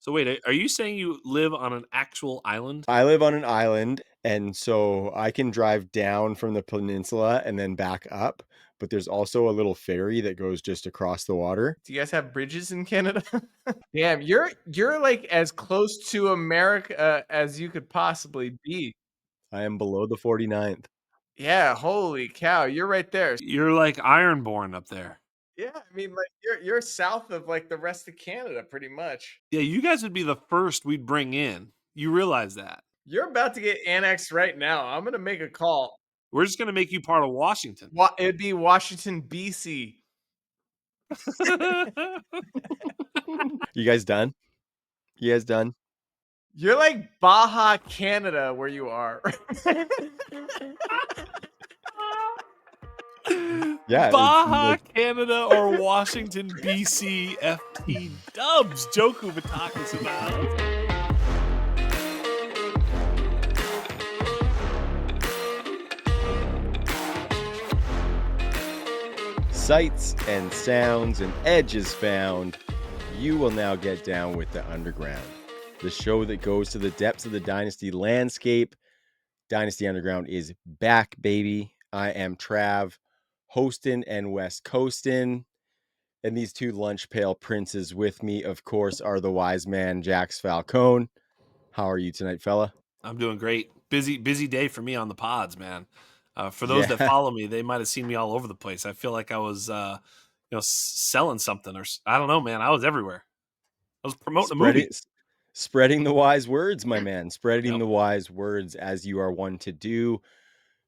So wait, are you saying you live on an actual island? I live on an island, and so I can drive down from the peninsula and then back up. But there's also a little ferry that goes just across the water. Do you guys have bridges in Canada? Damn, you're like as close to America as you could possibly be. I am below the 49th. Yeah, holy cow, you're right there. You're like Ironborn up there. Yeah, I mean, like you're south of like the rest of Canada, pretty much. Yeah, you guys would be the first we'd bring in. You realize that. You're about to get annexed right now. I'm gonna make a call. We're just gonna make you part of Washington. It'd be Washington, BC. You guys done? You guys done? You're like Baja, Canada, where you are. Yeah. Baja, Canada, or Washington, BC, FT dubs. Joku Batakis in the house. Sights and sounds and edges found. You will now get down with the Underground, the show that goes to the depths of the Dynasty landscape. Dynasty Underground is back, baby. I am Trav, hosting and West Coastin'. And these two lunch pail princes with me, of course, are the wise man, Jax Falcone. How are you tonight, fella? I'm doing great. Busy day for me on the pods, man. For those that follow me, they might have seen me all over the place. I feel like I was, selling something, or I don't know, man. I was everywhere. I was promoting a movie. Spreading the wise words, my man. Spreading the wise words as you are one to do.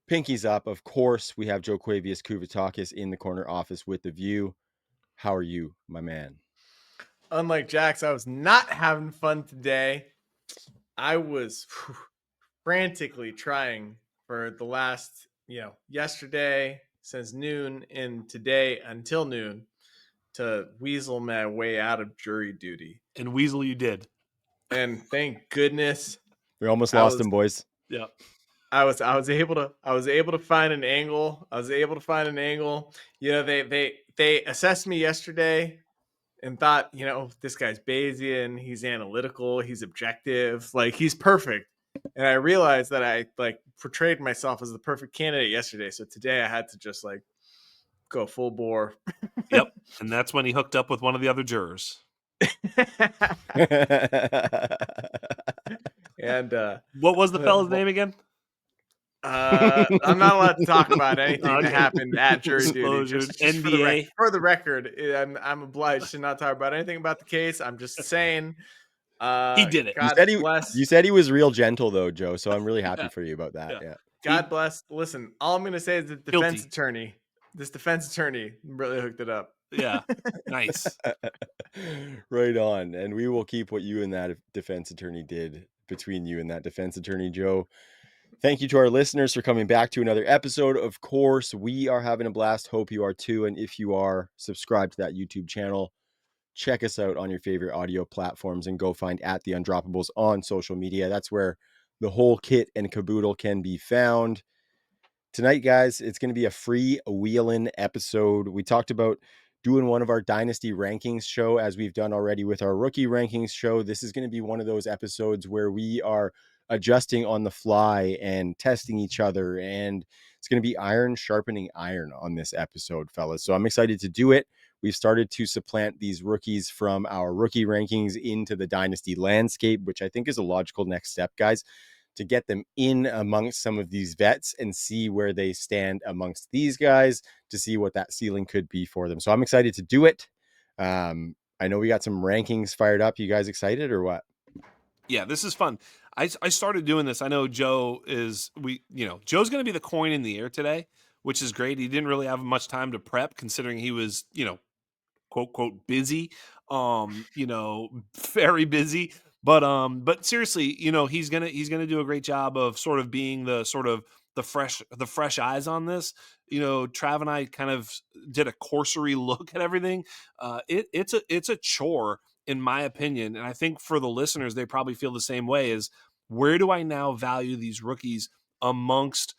Pinkies up. Of course, we have Joe Quavius Kuvatakis in the corner office with the view. How are you, my man? Unlike Jax, I was not having fun today. I was frantically trying for the last, yesterday since noon and today until noon to weasel my way out of jury duty. And weasel you did. And thank goodness. We almost lost him, boys. Yeah. I was able to find an angle. They assessed me yesterday and thought, this guy's Bayesian, he's analytical, he's objective, like he's perfect. And I realized that I portrayed myself as the perfect candidate yesterday. So today I had to just go full bore. Yep. And that's when he hooked up with one of the other jurors. And what was the fella's name again? I'm not allowed to talk about anything that happened at jury duty. Just NDA. For the record, I'm obliged to not talk about anything about the case. I'm just saying. He did it. You said he was real gentle, though, Joe. So I'm really happy for you about that. Yeah. God bless. Listen, all I'm going to say is that this defense attorney really hooked it up. Yeah. Nice. Right on. And we will keep what you and that defense attorney did between you and that defense attorney, Joe. Thank you to our listeners for coming back to another episode. Of course, we are having a blast. Hope you are too. And if you are, subscribe to that YouTube channel. Check us out on your favorite audio platforms and go find at The Undroppables on social media. That's where the whole kit and caboodle can be found. Tonight, guys, it's going to be a free-wheeling episode. We talked about doing one of our Dynasty rankings show, as we've done already with our rookie rankings show. This is going to be one of those episodes where we are adjusting on the fly and testing each other. And it's going to be iron sharpening iron on this episode, fellas. So I'm excited to do it. We've started to supplant these rookies from our rookie rankings into the Dynasty landscape, which I think is a logical next step, guys, to get them in amongst some of these vets and see where they stand amongst these guys to see what that ceiling could be for them. So I'm excited to do it. I know we got some rankings fired up. You guys excited or what? Yeah, this is fun. I started doing this. I know Joe is, Joe's going to be the coin in the air today, which is great. He didn't really have much time to prep considering he was, quote, quote, busy, very busy. But seriously, he's going to do a great job of sort of being the sort of the fresh eyes on this. Trav and I kind of did a cursory look at everything. It's a chore, in my opinion. And I think for the listeners, they probably feel the same way, is where do I now value these rookies amongst,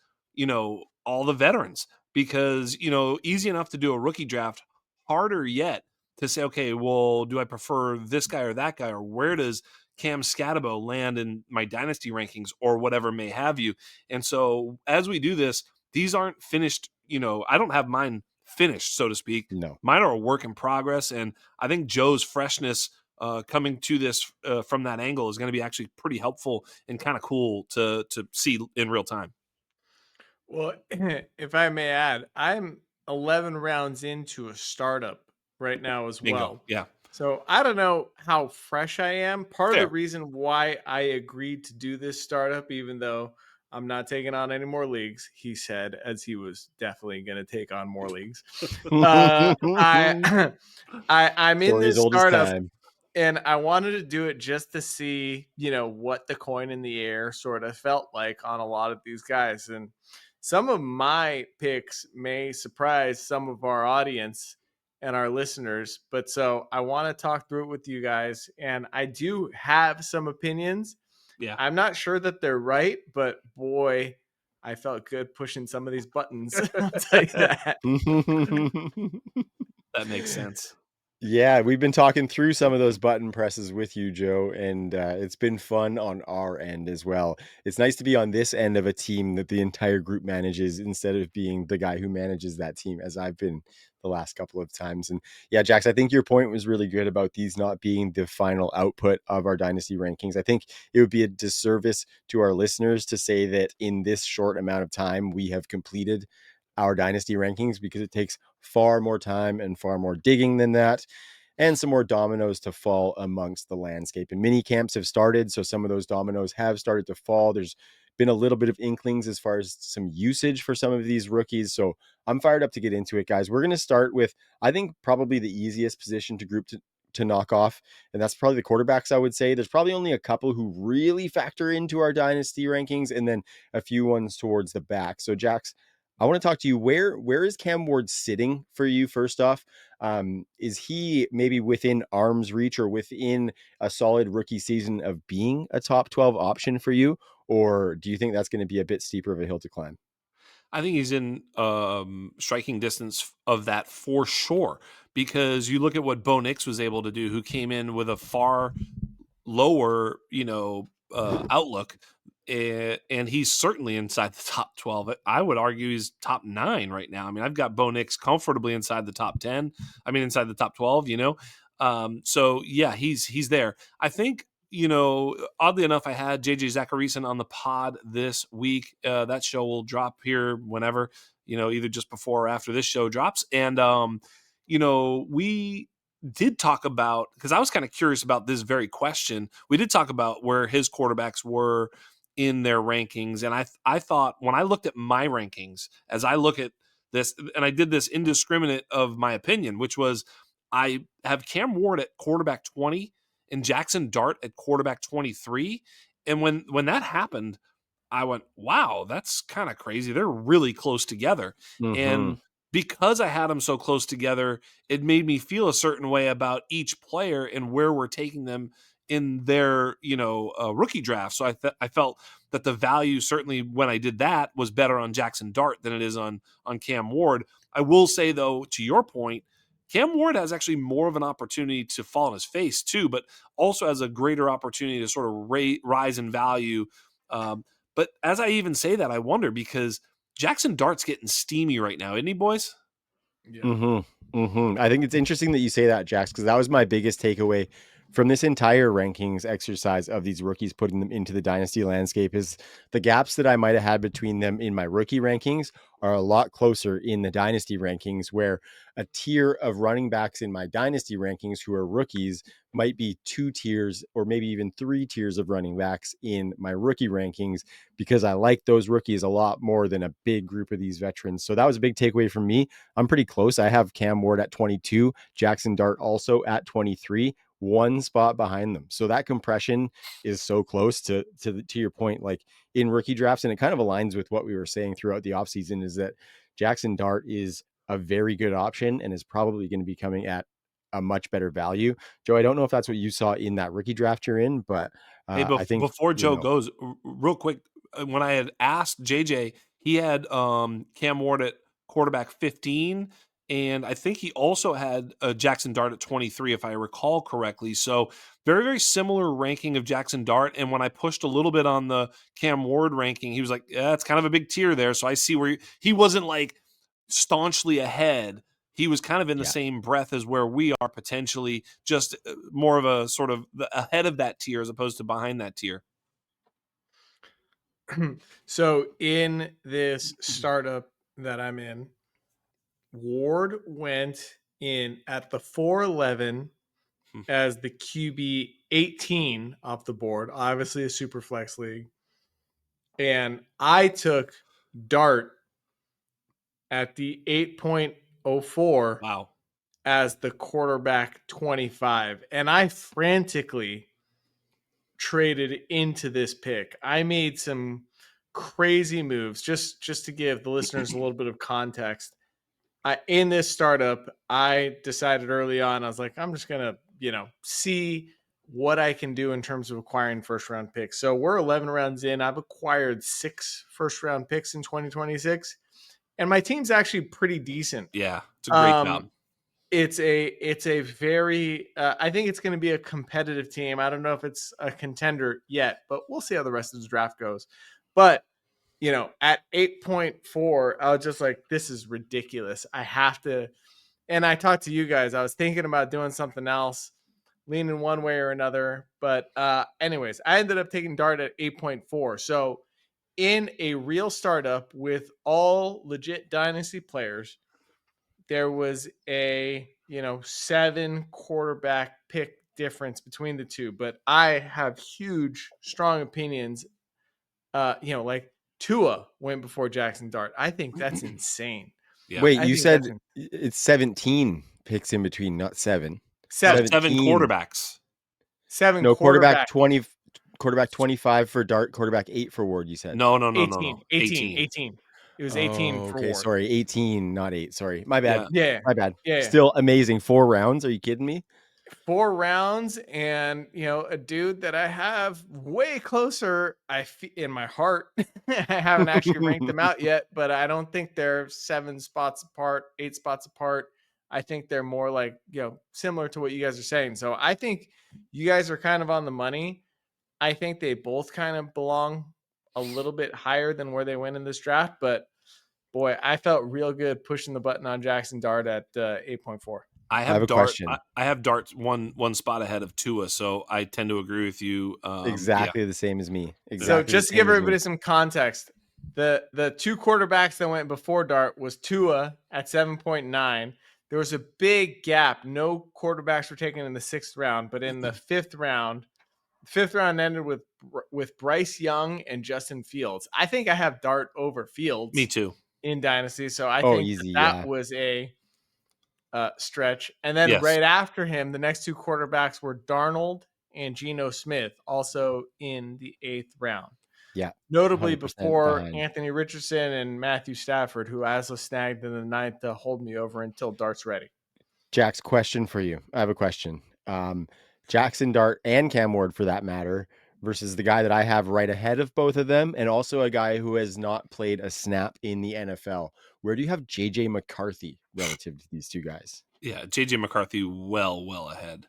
all the veterans? Because, easy enough to do a rookie draft, harder yet to say, okay, well, do I prefer this guy or that guy, or where does Cam Skattebo land in my dynasty rankings, or whatever may have you. And so as we do this, these aren't finished. I don't have mine finished, so to speak. No. Mine are a work in progress, and I think Joe's freshness coming to this from that angle is going to be actually pretty helpful and kind of cool to see in real time. Well, if I may add, I'm 11 rounds into a startup right now as Bingo. well. Yeah. So I don't know how fresh I am. Part of the Fair. reason why I agreed to do this startup, even though I'm not taking on any more leagues, he said, as he was definitely going to take on more leagues. I I'm in Story as this old as startup, time. and I wanted to do it just to see, what the coin in the air sort of felt like on a lot of these guys. And some of my picks may surprise some of our audience and our listeners. But so I want to talk through it with you guys. And I do have some opinions. Yeah. I'm not sure that they're right, but boy, I felt good pushing some of these buttons. I'll tell you that. That makes sense. Yeah, we've been talking through some of those button presses with you, Joe, and it's been fun on our end as well. It's nice to be on this end of a team that the entire group manages instead of being the guy who manages that team, as I've been the last couple of times. And yeah, Jax, I think your point was really good about these not being the final output of our dynasty rankings. I think it would be a disservice to our listeners to say that in this short amount of time, we have completed our dynasty rankings, because it takes far more time and far more digging than that, and some more dominoes to fall amongst the landscape. And mini camps have started, so some of those dominoes have started to fall. There's been a little bit of inklings as far as some usage for some of these rookies. So I'm fired up to get into it, guys. We're going to start with, I think, probably the easiest position to group to knock off, and that's probably the quarterbacks. I would say there's probably only a couple who really factor into our dynasty rankings, and then a few ones towards the back. So Jax, I want to talk to you. Where is Cam Ward sitting for you? First off, is he maybe within arm's reach or within a solid rookie season of being a top 12 option for you? Or do you think that's going to be a bit steeper of a hill to climb? I think he's in striking distance of that for sure, because you look at what Bo Nix was able to do, who came in with a far lower, outlook, and he's certainly inside the top 12. I would argue he's top 9 right now. I mean, I've got Bo Nix comfortably inside the top 10. I mean, inside the top 12. So yeah, he's there. I think. Oddly enough, I had JJ Zacharyson on the pod this week. That show will drop here whenever, either just before or after this show drops. And, we did talk about, because I was kind of curious about this very question. We did talk about where his quarterbacks were in their rankings. And I thought, when I looked at my rankings, as I look at this, and I did this indiscriminate of my opinion, which was I have Cam Ward at quarterback 20 and Jaxson Dart at quarterback 23. And when that happened, I went, wow, that's kind of crazy. They're really close together. Mm-hmm. And because I had them so close together, it made me feel a certain way about each player and where we're taking them in their, rookie draft. So I felt that the value, certainly when I did that, was better on Jaxson Dart than it is on Cam Ward. I will say, though, to your point, Cam Ward has actually more of an opportunity to fall on his face too, but also has a greater opportunity to sort of rise in value. But as I even say that, I wonder, because Jaxson Dart's getting steamy right now, isn't he, boys? Yeah. Mm-hmm. Mm-hmm. I think it's interesting that you say that, Jax, because that was my biggest takeaway from this entire rankings exercise of these rookies, putting them into the dynasty landscape, is the gaps that I might have had between them in my rookie rankings are a lot closer in the dynasty rankings, where a tier of running backs in my dynasty rankings who are rookies might be 2 tiers or maybe even 3 tiers of running backs in my rookie rankings, because I like those rookies a lot more than a big group of these veterans. So that was a big takeaway from me. I'm pretty close. I have Cam Ward at 22, Jaxson Dart also at 23, one spot behind them. So that compression is so close to your point, like in rookie drafts. And it kind of aligns with what we were saying throughout the offseason, is that Jaxson Dart is a very good option and is probably going to be coming at a much better value. Joe, I don't know if that's what you saw in that rookie draft you're in, but Hey, I think, before Joe goes, real quick, when I had asked JJ, he had Cam Ward at quarterback 15 And I think he also had a Jaxson Dart at 23, if I recall correctly. So very, very similar ranking of Jaxson Dart. And when I pushed a little bit on the Cam Ward ranking, he was like, yeah, it's kind of a big tier there. So I see where he wasn't like staunchly ahead. He was kind of in the same breath as where we are, potentially just more of a sort of ahead of that tier as opposed to behind that tier. So in this startup that I'm in, Ward went in at the 411 as the QB 18 off the board, obviously a super flex league. And I took Dart at the 8.04 Wow. as the quarterback 25. And I frantically traded into this pick. I made some crazy moves just to give the listeners a little bit of context. In this startup, I decided early on, I was like, I'm just going to, see what I can do in terms of acquiring first round picks. So we're 11 rounds in. I've acquired 6 first round picks in 2026, and my team's actually pretty decent. Yeah, it's a great job. It's a very, I think it's going to be a competitive team. I don't know if it's a contender yet, but we'll see how the rest of the draft goes. But at 8.4, I was just like, this is ridiculous. I have to. And I talked to you guys. I was thinking about doing something else, leaning one way or another. But anyways, I ended up taking Dart at 8.4. So in a real startup with all legit Dynasty players, there was a 7 quarterback pick difference between the two. But I have huge, strong opinions. Like Tua went before Jaxson Dart. I think that's insane. Yeah. Wait, you said it's 17 picks in between, not 7. 7 quarterbacks. 7 No, quarterback 20, quarterback 25 for Dart, quarterback 8 for Ward, you said. No. 18. It was 18 for Ward. Sorry, 18, not 8. Sorry. My bad. Yeah. My bad. Yeah. Still amazing. 4 rounds. Are you kidding me? 4 rounds, and a dude that I have way closer in my heart. I haven't actually ranked them out yet, but I don't think they're 7 spots apart, 8 spots apart. I think they're more like, similar to what you guys are saying. So I think you guys are kind of on the money. I think they both kind of belong a little bit higher than where they went in this draft, but boy, I felt real good pushing the button on Jaxson Dart at 8.4. I have a Dart. question. I have Dart one spot ahead of Tua, so I tend to agree with you. Exactly the same as me. Exactly. So just to give everybody some context, the 2 quarterbacks that went before Dart was Tua at 7.9. There was a big gap. No quarterbacks were taken in the 6th round, but in the 5th round ended with Bryce Young and Justin Fields. I think I have Dart over Fields. Me too. In Dynasty, so I think easy, that was a stretch. And then right after him, the next 2 quarterbacks were Darnold and Geno Smith, also in the 8th round. Yeah. Notably before Anthony Richardson and Matthew Stafford, who Asla snagged in the 9th to hold me over until Dart's ready. Jack's question for you. I have a question. Jaxson Dart and Cam Ward, for that matter, versus the guy that I have right ahead of both of them, and also a guy who has not played a snap in the NFL. Where do you have JJ McCarthy relative to these 2 guys? Yeah, JJ McCarthy well ahead.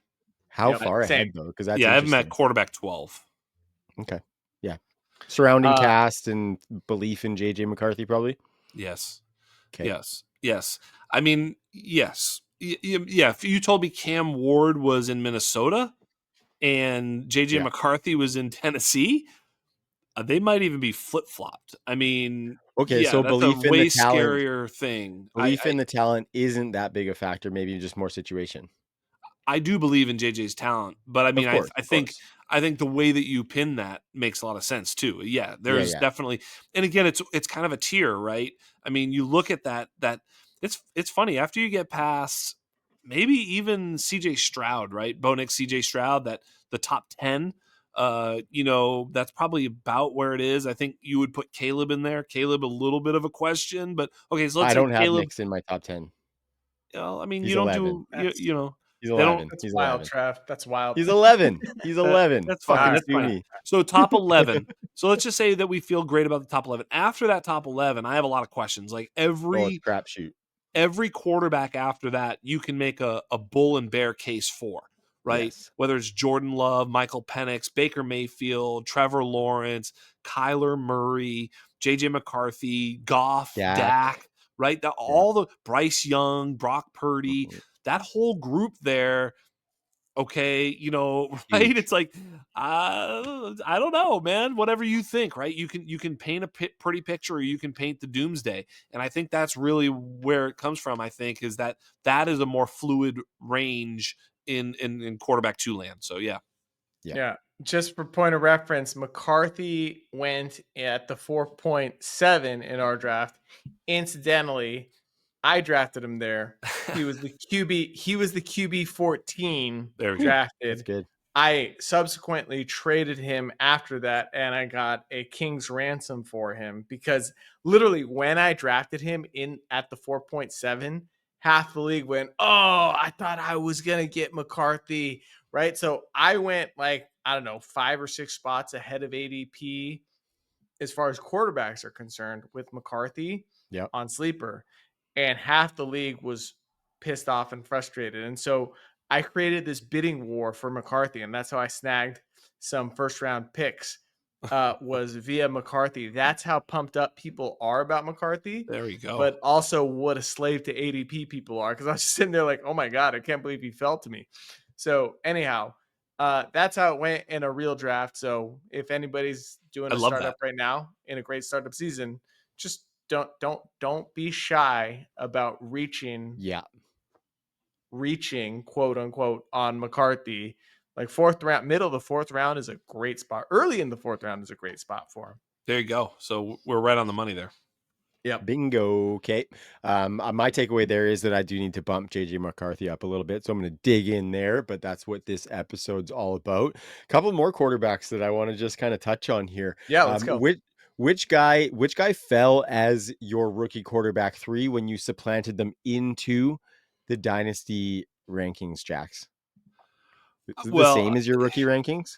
How far ahead though? Because that's I have him at quarterback 12. Okay. Yeah. Surrounding cast and belief in JJ McCarthy, probably. Yes. Okay. Yes. I mean, yes. Yeah. If you told me Cam Ward was in Minnesota and JJ McCarthy was in Tennessee, they might even be flip-flopped. I mean, so that's belief a way in the talent, scarier thing. Belief in the talent isn't that big a factor. Maybe just more situation. I do believe in JJ's talent, but I mean, I think the way that you pin that makes a lot of sense too. Yeah, there's definitely, and again, it's kind of a tier, right? I mean, you look at that it's funny after you get past maybe even CJ Stroud, right? Bo Nix, CJ Stroud, that the top 10, that's probably about where it is. I think you would put Caleb in there. Caleb, a little bit of a question, but okay, so let's say I don't have Caleb, Nix in my top 10. I mean, He's you don't 11. He's 11. That's wild, Trav. That's wild. He's 11. He's 11. That's fine. That's fine. So top 11. So let's just say that we feel great about the top 11. After that top 11, I have a lot of questions. Like it's crapshoot. every quarterback after that, you can make a bull and bear case for, right? Yes. Whether it's Jordan Love, Michael Penix, Baker Mayfield, Trevor Lawrence, Kyler Murray, JJ McCarthy, Goff, Dak, right? All the Bryce Young, Brock Purdy, that whole group there. Okay, you know, right? Huge. It's like, I don't know, man. Whatever you think, right? You can paint a pretty picture, or you can paint the doomsday, and I think that's really where it comes from. I think is that is a more fluid range in quarterback 2 land. So yeah. Just for point of reference, McCarthy went at the 4.7 in our draft. Incidentally, I drafted him there. He was the QB. He was the QB 14 There we go. drafted. That's good. I subsequently traded him after that, and I got a king's ransom for him because literally when I drafted him in at the 4.7, half the league went, "Oh, I thought I was gonna get McCarthy." Right. So I went like, I don't know, 5 or 6 spots ahead of ADP as far as quarterbacks are concerned with McCarthy on Sleeper. And half the league was pissed off and frustrated. And so I created this bidding war for McCarthy. And that's how I snagged some first round picks was via McCarthy. That's how pumped up people are about McCarthy. There you go. But also what a slave to ADP people are. Because I was just sitting there like, oh my God, I can't believe he fell to me. So anyhow, that's how it went in a real draft. So if anybody's doing a startup right now in a great startup season, just don't be shy about reaching quote unquote on McCarthy. Like 4th round, middle of the 4th round is a great spot. Early in the 4th round is a great spot for him. There you go. So we're right on the money there. Yep. Bingo. Okay. My takeaway there is that I do need to bump JJ McCarthy up a little bit. So I'm going to dig in there, but that's what this episode's all about. A couple more quarterbacks that I want to just kind of touch on here. Yeah, let's go. Which guy fell as your rookie quarterback 3 when you supplanted them into the dynasty rankings, Jax? Is it the same as your rookie rankings?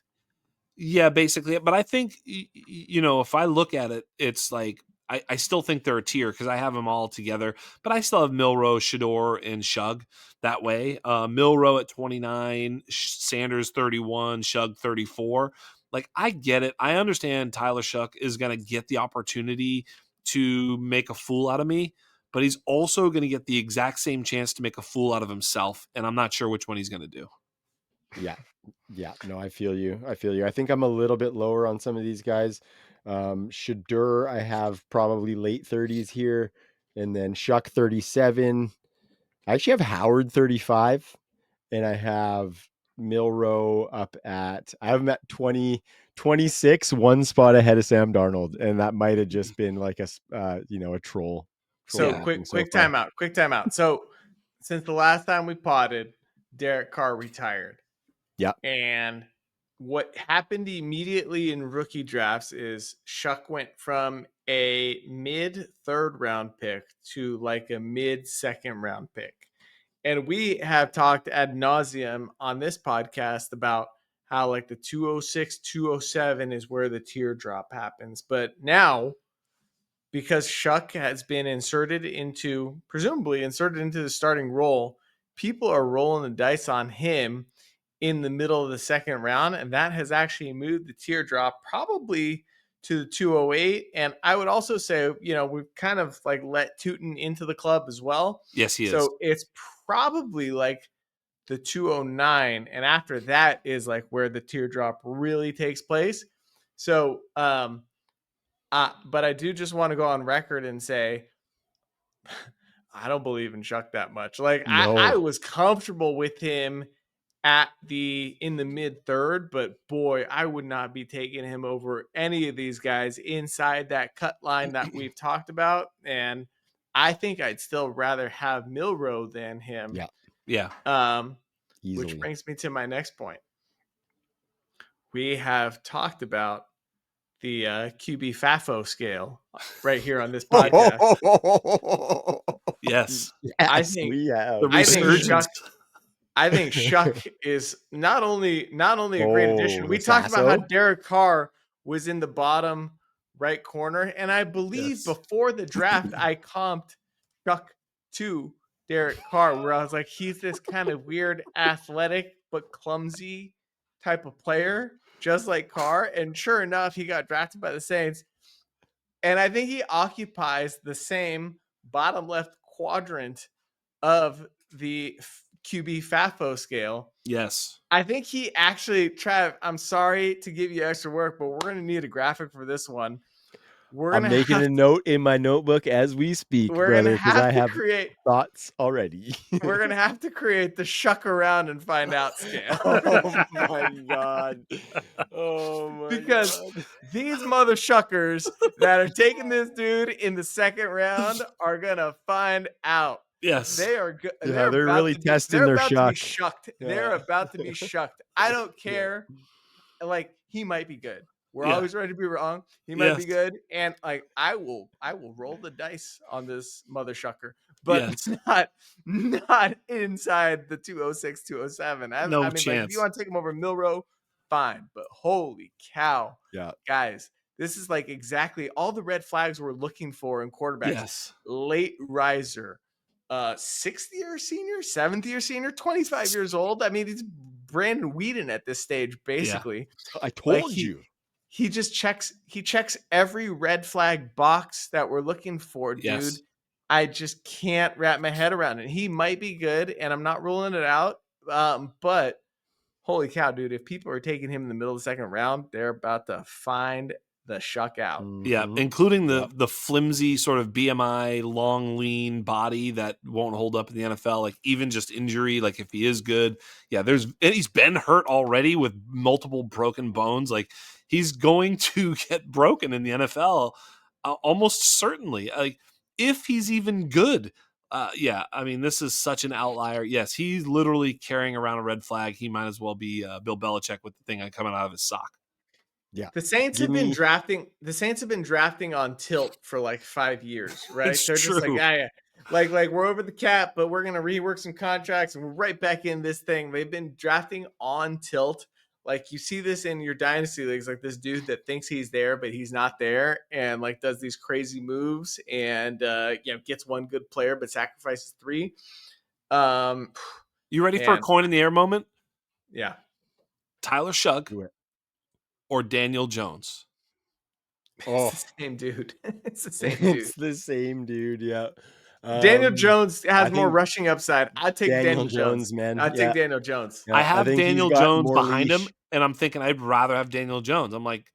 Yeah, basically. But I think, you know, if I look at it, it's like, I still think they're a tier because I have them all together, but I still have Milroe, Shador, and Shough that way. Milroe at 29, Sanders 31, Shough 34. Like, I get it. I understand Tyler Shough is going to get the opportunity to make a fool out of me, but he's also going to get the exact same chance to make a fool out of himself, and I'm not sure which one he's going to do. Yeah. No, I feel you. I think I'm a little bit lower on some of these guys. Shador, I have probably late 30s here, and then Shough 37. I actually have Howard 35, and I have Milroe up at, I have him at 26, 1 spot ahead of Sam Darnold, and that might have just been like a troll. So quick timeout. So since the last time we potted, Derek Carr retired. Yeah. And what happened immediately in rookie drafts is Shough went from a mid 3rd round pick to like a mid 2nd round pick. And we have talked ad nauseum on this podcast about how like the 206, 207 is where the teardrop happens. But now, because Shough has been presumably inserted into the starting role, people are rolling the dice on him in the middle of the 2nd round, and that has actually moved the teardrop probably to the 208. And I would also say, you know, we've kind of like let Tuten into the club as well. Yes, he is. So it's probably like the 209, and after that is like where the teardrop really takes place. So, but I do just want to go on record and say, I don't believe in Shough that much. Like No. I was comfortable with him in the mid 3rd, but boy, I would not be taking him over any of these guys inside that cut line that we've talked about. And I think I'd still rather have Milroe than him. Yeah. Easily. Which brings me to my next point. We have talked about the QB FAFO scale right here on this podcast. Yes. I think we have. The resurgence. I think Shough is not only a great addition. We talked about how Derek Carr was in the bottom right corner, and I believe before the draft I comped Shough to Derek Carr, where I was like, he's this kind of weird, athletic but clumsy type of player, just like Carr. And sure enough, he got drafted by the Saints. And I think he occupies the same bottom left quadrant of the QB FAFO scale. Yes. I think he actually, Trav, I'm sorry to give you extra work, but we're going to need a graphic for this one. I'm making a note in my notebook as we speak, brother, because I have thoughts already. We're going to have to create the shuck around and find out scale. Oh my God. Oh my because God. these mother shuckers that are taking this dude in the second round are going to find out. Yes. They are good. Yeah, they're really testing their shuck. To be shucked. Yeah. They're about to be shucked. I don't care. Yeah. Like, he might be good. We're always ready to be wrong. He might be good. And like, I will roll the dice on this mother shucker, but not inside the 206, 207. I mean, chance. like, if you want to take him over Milrow, fine. But holy cow. Yeah. Guys, this is like exactly all the red flags we're looking for in quarterbacks. Yes. Late riser, 6th year senior, 7th year senior, 25 years old. I mean, he's Brandon Whedon at this stage, basically. Yeah. I told you. He just checks every red flag box that we're looking for, dude. Yes. I just can't wrap my head around it. He might be good, and I'm not ruling it out. But holy cow, dude, if people are taking him in the middle of the second round, they're about to find the shuck out. Yeah, including the flimsy sort of BMI, long, lean body that won't hold up in the NFL. Like, even just injury, like if he is good. Yeah, and he's been hurt already with multiple broken bones. Like, he's going to get broken in the NFL almost certainly. Like, if he's even good. I mean, this is such an outlier. Yes, he's literally carrying around a red flag. He might as well be Bill Belichick with the thing coming out of his sock. Yeah. The Saints have been drafting on tilt for like 5 years, right? They're true. Just like, like we're over the cap, but we're gonna rework some contracts and we're right back in this thing. They've been drafting on tilt. Like, you see this in your dynasty leagues, like this dude that thinks he's there, but he's not there, and like does these crazy moves and gets one good player but sacrifices 3. You ready for a coin in the air moment? Yeah. Tyler Shough or Daniel Jones? It's the same dude. It's the same dude. It's the same dude, yeah. Daniel Jones has more rushing upside. I'd take Daniel Jones, man. I'd take Daniel Jones. I have Daniel Jones behind him, and I'm thinking I'd rather have Daniel Jones. I'm like,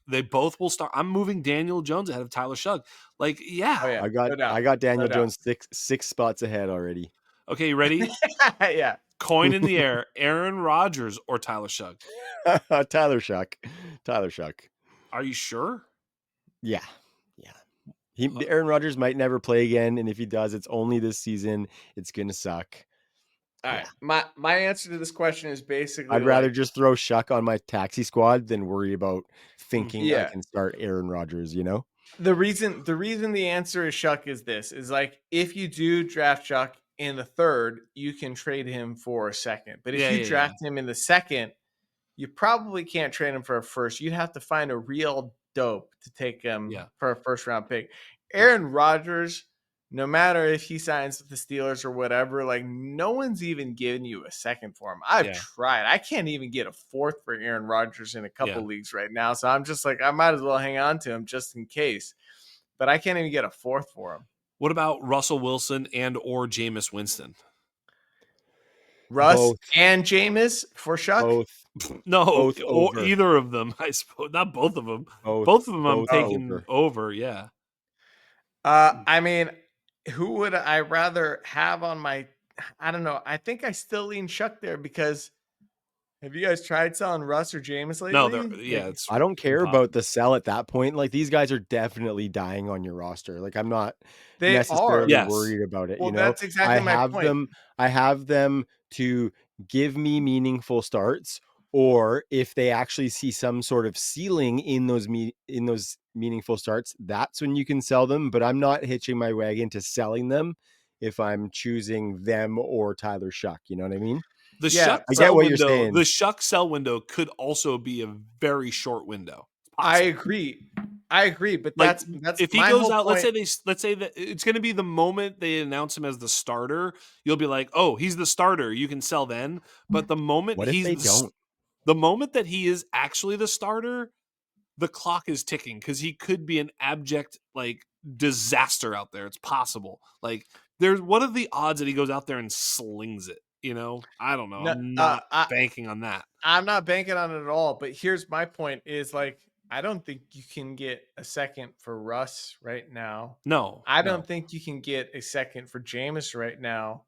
they both will start. I'm moving Daniel Jones ahead of Tyler Shough. Like, yeah. I got Daniel Jones six spots ahead already. Okay, you ready? Yeah. Coin in the air, Aaron Rodgers or Tyler Shough? Tyler Shough. Are you sure? Yeah. Aaron Rodgers might never play again, and if he does, it's only this season. It's gonna suck. All right. My answer to this question is basically I'd rather just throw Shough on my taxi squad than worry about thinking I can start Aaron Rodgers, you know? The reason the answer is Shough is this is like, if you do draft Shough in the 3rd, you can trade him for a 2nd. But if you draft him in the 2nd, you probably can't trade him for a 1st. You'd have to find a real dope to take him for a 1st round pick. Aaron Rodgers, no matter if he signs with the Steelers or whatever, like, no one's even giving you a 2nd for him. I've tried. I can't even get a 4th for Aaron Rodgers in a couple leagues right now. So I'm just like, I might as well hang on to him just in case. But I can't even get a 4th for him. What about Russell Wilson and or Jameis Winston? Russ and Jameis for Shough? No, or either of them, I suppose. Not both of them. Both of them I'm taking over, yeah. I mean, who would I rather have on my – I don't know. I think I still lean Shough there because have you guys tried selling Russ or Jameis lately? No, I don't care about the sell at that point. Like, these guys are definitely dying on your roster. Like, I'm not necessarily worried about it. Well, you know, that's exactly my point. I have them to give me meaningful starts, or if they actually see some sort of ceiling in those meaningful starts, that's when you can sell them. But I'm not hitching my wagon to selling them if I'm choosing them or Tyler Shough. You know what I mean? The Shough sell window could also be a very short window. I agree. I agree, but Like, that's if he my goes whole out, point. let's say that it's going to be the moment they announce him as the starter, you'll be like, oh, he's the starter. You can sell then. But the moment What if they don't? the moment that he is actually the starter, the clock is ticking because he could be an abject like disaster out there. It's possible. Like, what are the odds that he goes out there and slings it? You know, I don't know. No, I'm not banking on that. I'm not banking on it at all. But here's my point: is like I don't think you can get a second for Russ right now. No, I no. don't think you can get a second for Jameis right now.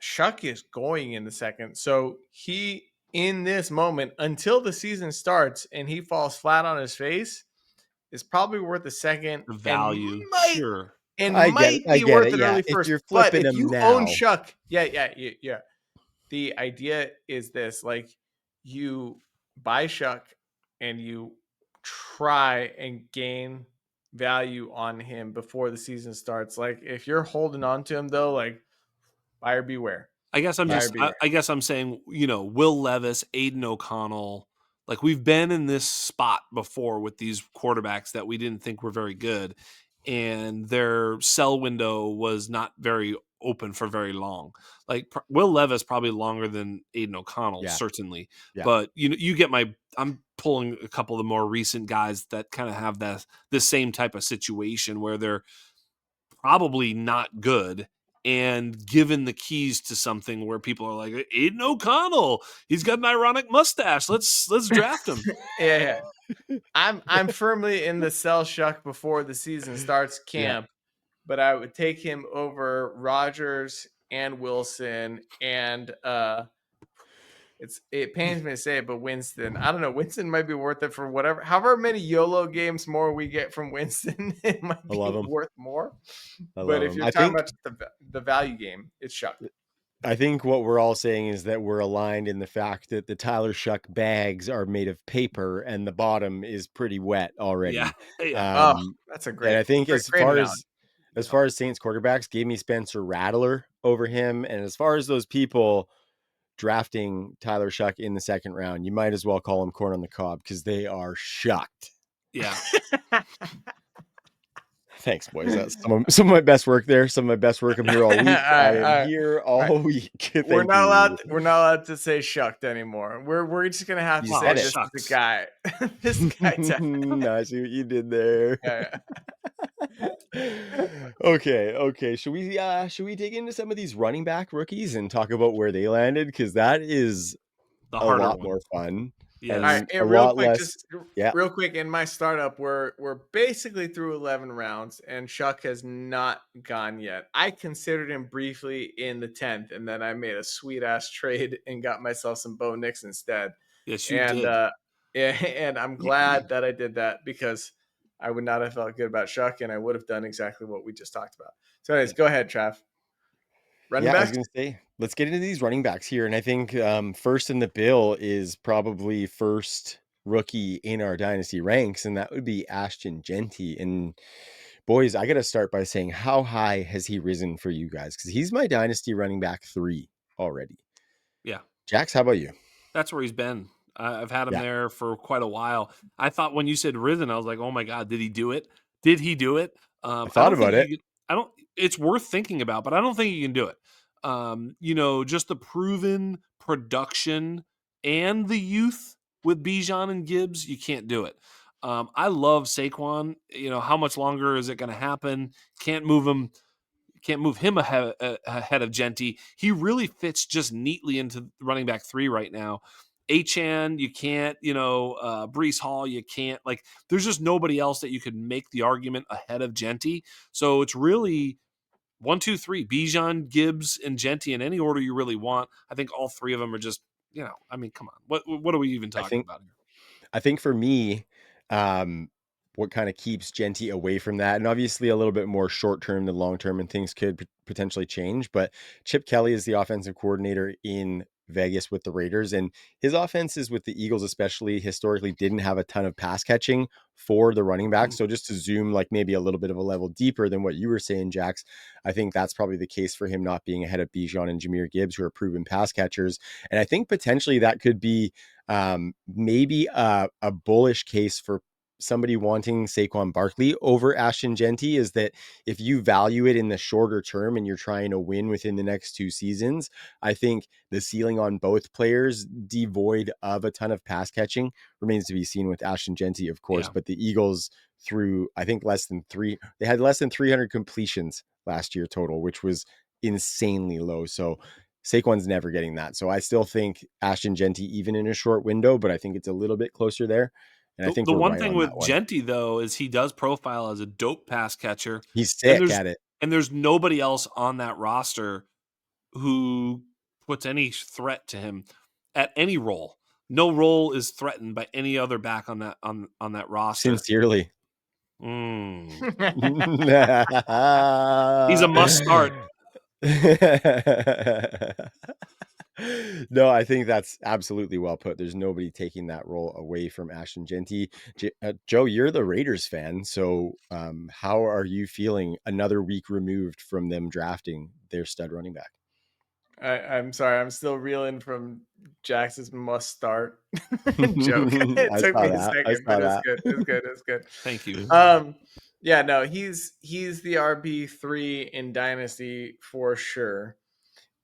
Shough is going in the second, so he in this moment until the season starts and he falls flat on his face is probably worth a second The and value, might sure. I get it. I be get worth it. an Yeah. early If first. you're But flipping if them you own now, Shough, yeah. The idea is this: like you buy Shough and you try and gain value on him before the season starts. Like if you're holding on to him though, like buyer beware. I guess Buyer beware. I guess I'm saying, Will Levis, Aiden O'Connell, like we've been in this spot before with these quarterbacks that we didn't think were very good, and their sell window was not very open for very long. Like Will Levis probably longer than Aiden O'Connell, yeah, certainly. yeah. But you get I'm pulling a couple of the more recent guys that kind of have this same type of situation where they're probably not good and given the keys to something where people are like, Aiden O'Connell, he's got an ironic mustache. Let's draft him. Yeah. I'm firmly in the sell Shough before the season starts camp, but I would take him over Rodgers and Wilson and it pains me to say it, but Winston. I don't know. Winston might be worth it for however many YOLO games more we get from Winston. It might I love be him. worth more. I But love if him. you're I talking think about the value game, it's Shough. I think what we're all saying is that we're aligned in the fact that the Tyler Shough bags are made of paper and the bottom is pretty wet already. Yeah. Yeah. Oh, that's a And I think great analogy. as far as Saints quarterbacks, give me Spencer Rattler over him. And as far as those people drafting Tyler Shough in the second round, you might as well call them corn on the cob because they are shocked. Yeah. Thanks, boys. That's some of my best work there. Some of my best work. I'm here all week. I am right. here all week. We're not allowed to say shucked anymore. We're just gonna have to say this is the guy. This guy. No, I see what you did there. Okay. Should we dig into some of these running back rookies and talk about where they landed? Because that is The a harder lot one. more fun. Yes. And All right, a lot less. Real quick, in my startup, we're basically through 11 rounds, and Shough has not gone yet. I considered him briefly in the 10th, and then I made a sweet ass trade and got myself some Bo Nix instead. Yes, you did. And I'm glad that I did that because I would not have felt good about Shough, and I would have done exactly what we just talked about. So, anyways, go ahead, Trav. Running I back. was going to say, let's get into these running backs here. And I think first in the bill is probably first rookie in our dynasty ranks, and that would be Ashton Jeanty. And boys, I got to start by saying, how high has he risen for you guys? Because he's my dynasty running back 3 already. Yeah. Jax, how about you? That's where he's been. I've had him there for quite a while. I thought when you said risen, I was like, oh my God, did he do it? Did he do it? I thought about it. It's worth thinking about, but I don't think you can do it. Just the proven production and the youth with Bijan and Gibbs, you can't do it. I love Saquon. How much longer is it going to happen? Can't move him ahead of Jeanty. He really fits just neatly into running back 3 right now. Achane, you can't, Breece Hall, you can't. Like, there's just nobody else that you could make the argument ahead of Jeanty. So it's really 1, 2, 3, Bijan, Gibbs, and Jeanty in any order you really want. I think all 3 of them are just, come on. What are we even talking about here? I think for me, what kind of keeps Jeanty away from that, and obviously a little bit more short-term than long-term, and things could potentially change, but Chip Kelly is the offensive coordinator in Vegas with the Raiders, and his offenses with the Eagles especially historically didn't have a ton of pass catching for the running back. So just to zoom like maybe a little bit of a level deeper than what you were saying, Jax, I think that's probably the case for him not being ahead of Bijan and Jahmyr Gibbs, who are proven pass catchers. And I think potentially that could be maybe a bullish case for somebody wanting Saquon Barkley over Ashton Jeanty is that if you value it in the shorter term and you're trying to win within the next 2 seasons, I think the ceiling on both players, devoid of a ton of pass catching, remains to be seen with Ashton Jeanty, of course. Yeah. But the Eagles threw, I think, they had less than 300 completions last year total, which was insanely low. So Saquon's never getting that. So I still think Ashton Jeanty, even in a short window, but I think it's a little bit closer there. And I think The we're one right thing on that with one. Jeanty, though, is he does profile as a dope pass catcher. He's And sick at it. there's nobody else on that roster who puts any threat to him at any role. No role is threatened by any other back on that roster. Sincerely. Mm. He's He's a must start. No, I think that's absolutely well put. There's nobody taking that role away from Ashton Jeanty. Joe, you're the Raiders fan, so how are you feeling another week removed from them drafting their stud running back? I'm sorry, I'm still reeling from Jax's must start joke. It I took saw me a that. second, but it's good. It's good. It's good. Thank you. Yeah, no, he's the RB3 in Dynasty for sure.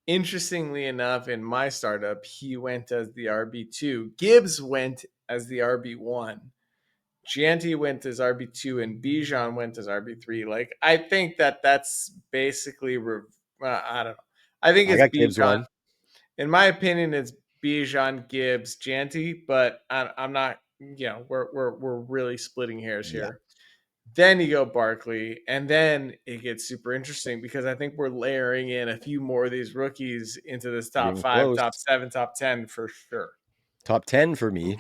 Interestingly enough, in my startup, he went as the RB2. Gibbs went as the RB1. Jeanty went as RB2, and Bijan went as RB3. Like, I think that's basically, I don't know. I think I it's got Gibbs Bijan. one. In my opinion, it's Bijan, Gibbs, Jeanty, but I'm not. We're really splitting hairs here. Then you go Barkley, and then it gets super interesting because I think we're layering in a few more of these rookies into this top Getting 5, close. top 7, top 10 for sure. Top 10 for me.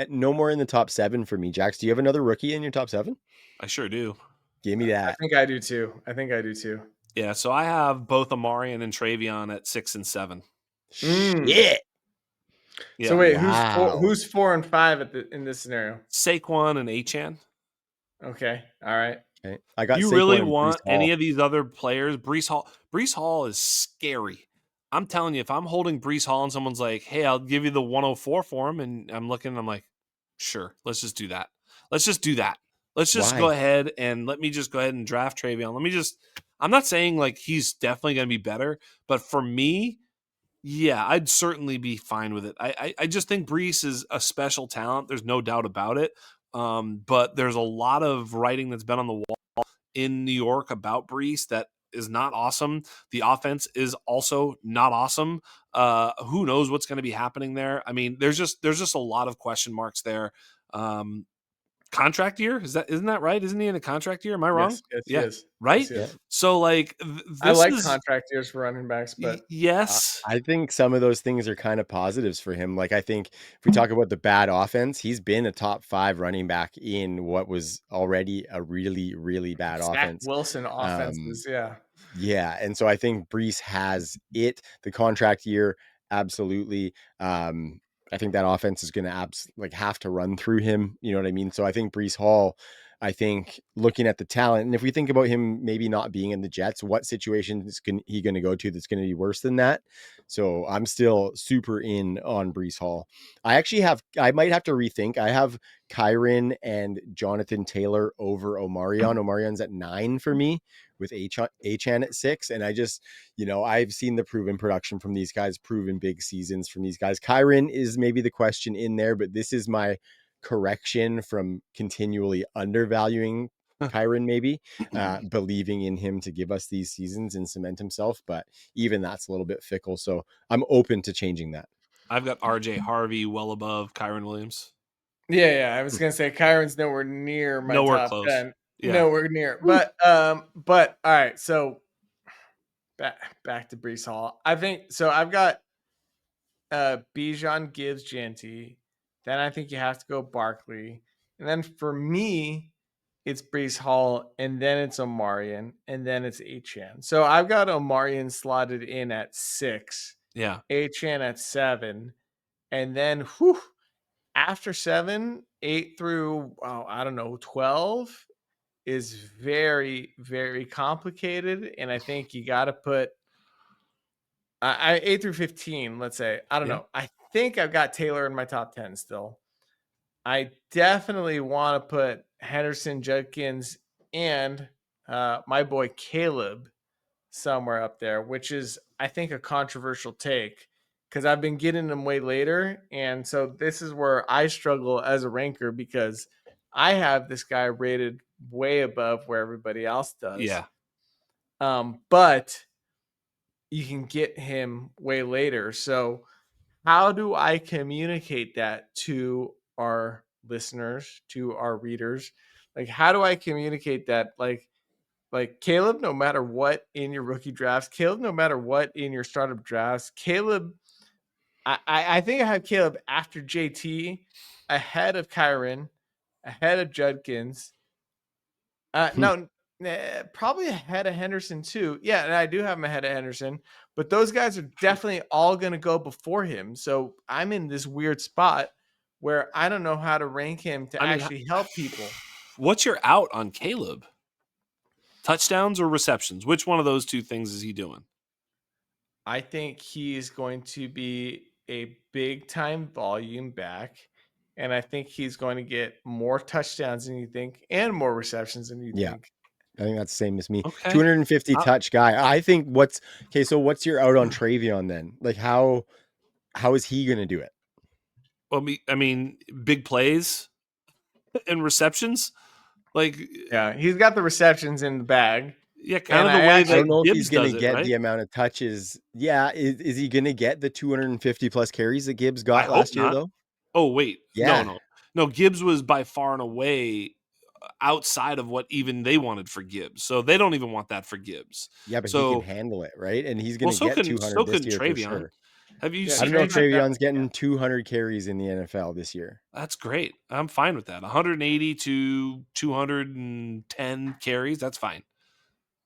No more in the top 7 for me. Jax, do you have another rookie in your top 7? I sure do. Give me I that. think I do too. Yeah, so I have both Amarian and Travion at 6 and 7. Shit. Yeah. So wait, Wow. who's 4 and 5 in this scenario? Saquon and Achane. Okay, all right. Okay. I got You Saquon really and Breece want Hall. any of these other players? Breece Hall is scary. I'm telling you, if I'm holding Breece Hall and someone's like, hey, I'll give you the 104 for him, and I'm like, sure, let's just do that. Let's just Why? go ahead and let me just go ahead and draft Travion. I'm not saying like he's definitely going to be better, but for me, yeah, I'd certainly be fine with it. I just think Breece is a special talent. There's no doubt about it. But there's a lot of writing that's been on the wall in New York about Breece that is not awesome. The offense is also not awesome. Who knows what's going to be happening there? I mean, there's just a lot of question marks there. Contract year, isn't that right? Isn't he in a contract year? Am I wrong? Yes, he Yeah, is. right. Yes, he is. So like I this like is contract years for running backs, but yes. I think some of those things are kind of positives for him. Like, I think if we talk about the bad offense, he's been a top 5 running back in what was already a really, really bad Zach offense. Wilson offenses, yeah. Yeah. And so I think Breece has it. The contract year, absolutely. I think that offense is going to have to run through him. You know what I mean? So I think Breece Hall, I think looking at the talent, and if we think about him maybe not being in the Jets, what situation is he going to go to that's going to be worse than that? So I'm still super in on Breece Hall. I might have to rethink. I have Kyren and Jonathan Taylor over Omarion. Omarion's at 9 for me with Achane at 6. And I just, I've seen the proven production from these guys, proven big seasons from these guys. Kyren is maybe the question in there, but this is my correction from continually undervaluing Kyren, maybe believing in him to give us these seasons and cement himself. But even that's a little bit fickle. So I'm open to changing that. I've got RJ Harvey well above Kyren Williams. Yeah. I was gonna say Kyron's nowhere near my Nowhere top close. 10. Yeah. Nowhere near. But all right, so back to Breece Hall. I think so. I've got Bijan, Gibbs, Jeanty. Then I think you have to go Barkley. And then for me, it's Breece Hall, and then it's Omarion, and then it's Achane. So I've got Omarion slotted in at 6. Yeah. Achane at 7. And then after 7, 8 through 12 is very, very complicated. And I think you got to put 8 through 15, let's say. I don't know. I think I've got Taylor in my top 10 still. I definitely want to put Henderson, Judkins, and my boy Caleb somewhere up there, which is, I think, a controversial take because I've been getting them way later. And so this is where I struggle as a ranker because I have this guy rated way above where everybody else does. Yeah. But you can get him way later. So how do I communicate that to our listeners, to our readers? Like, how do I communicate that? Like Caleb, no matter what in your rookie drafts, Caleb, no matter what in your startup drafts, Caleb, I think I have Caleb after JT, ahead of Kyren, ahead of Judkins. No, probably ahead of Henderson too. Yeah, and I do have him ahead of Henderson, but those guys are definitely all going to go before him. So I'm in this weird spot where I don't know how to rank him to I mean, actually help people. what's your out on Caleb? Touchdowns or receptions? Which one of those two things is he doing? I think he's going to be a big time volume back. And I think he's going to get more touchdowns than you think and more receptions than you think. I think that's the same as me. Okay. 250 touch guy. I think so what's your out on Travion then? Like how is he going to do it? Well, I mean, big plays and receptions. Like, yeah, he's got the receptions in the bag. Yeah, kind of the way that I don't know if Gibbs he's going does to it, get right? the amount of touches. Yeah, is he going to get the 250 plus carries that Gibbs got I last hope year not. though? Oh, wait. Yeah. No, Gibbs was by far and away outside of what even they wanted for Gibbs. So they don't even want that for Gibbs. Yeah, but he can So, handle it, right? And he's going to so get couldn't 200 this year for Travion. sure. Have you Yeah, I seen? don't know if Travion Travion's definitely, getting 200 carries in the NFL this year. That's great. I'm fine with that. 180 to 210 carries. That's fine.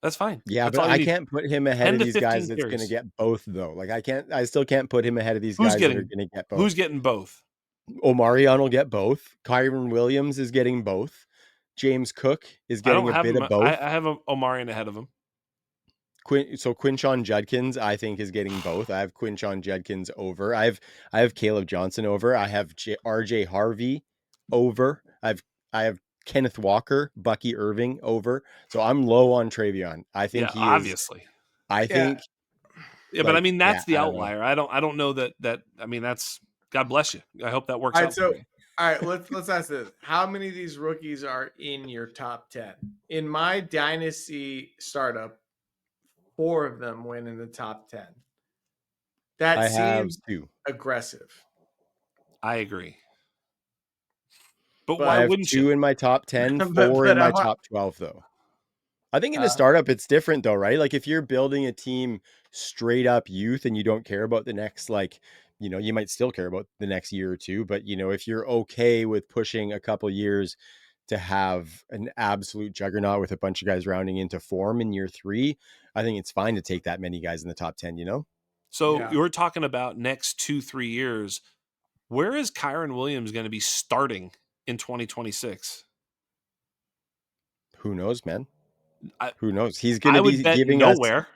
That's fine. Yeah, That's but all you I need. can't put him ahead 10 of to these guys 15 that's going to carries. get both though. Like I still can't put him ahead of these Who's guys that are getting going to get both. Who's getting both? Omarion will get both. Kyren Williams is getting both. James Cook is I getting don't a have bit him. of both. I have Omarion ahead of him. Quinshon Judkins, I think, is getting both. I have Quinshon Judkins over. I have Caleb Johnson over. I have RJ Harvey over. I have Kenneth Walker, Bucky Irving over. So I'm low on Travion. I think he is. Obviously. I think. Yeah, but I mean that's the I don't know. outlier. I don't know that. I mean that's God bless you. I hope that works All right, out for you. all right, let's ask this. How many of these rookies are in your top 10? In my dynasty startup, 4 of them went in the top 10. That I have seems 2. aggressive. I agree. But But why I have wouldn't 2 you? in my top 10, But 4 in I my want, top 12 though. I think in a startup it's different though, right? Like if you're building a team straight up youth and you don't care about the next you might still care about the next year or two, but if you're okay with pushing a couple years to have an absolute juggernaut with a bunch of guys rounding into form in year 3, I think it's fine to take that many guys in the top 10, So Yeah. you're talking about next 2-3 years. Where is Kyren Williams going to be starting in 2026? Who knows, man? I Who knows? He's going to would be bet giving us. nowhere.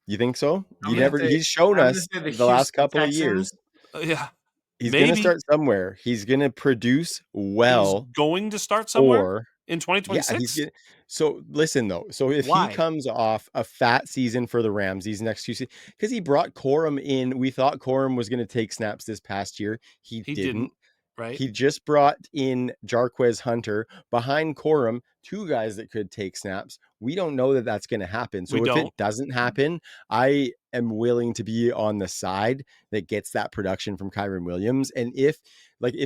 You think so? I'm He's shown gonna us say the the last Houston couple of Texans. years. Yeah, He's going to maybe start somewhere. He's going to produce he's well, going to start somewhere or in yeah, 2026. So listen though. So if he Why? comes off a fat season for the Rams these next 2 seasons, because he brought Corum in, we thought Corum was going to take snaps this past year. He He didn't. didn't, right? He just brought in Jarquez Hunter behind Corum, 2 guys that could take snaps. We don't know that that's going to happen. We So if don't. it doesn't happen, I am willing to be on the side that gets that production from Kyren Williams. And if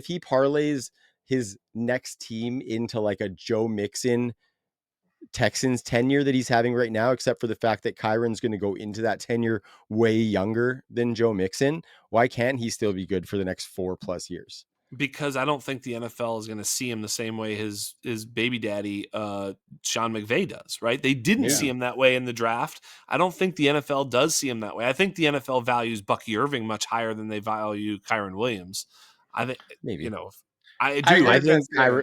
he parlays his next team into like a Joe Mixon Texans tenure that he's having right now, except for the fact that Kyron's going to go into that tenure way younger than Joe Mixon, why can't he still be good for the next 4+ years? Because I don't think the NFL is going to see him the same way his baby daddy Sean McVay does, right? They didn't see him that way in the draft. I don't think the NFL does see him that way. I think the NFL values Bucky Irving much higher than they value Kyren Maybe. Williams. I think I agree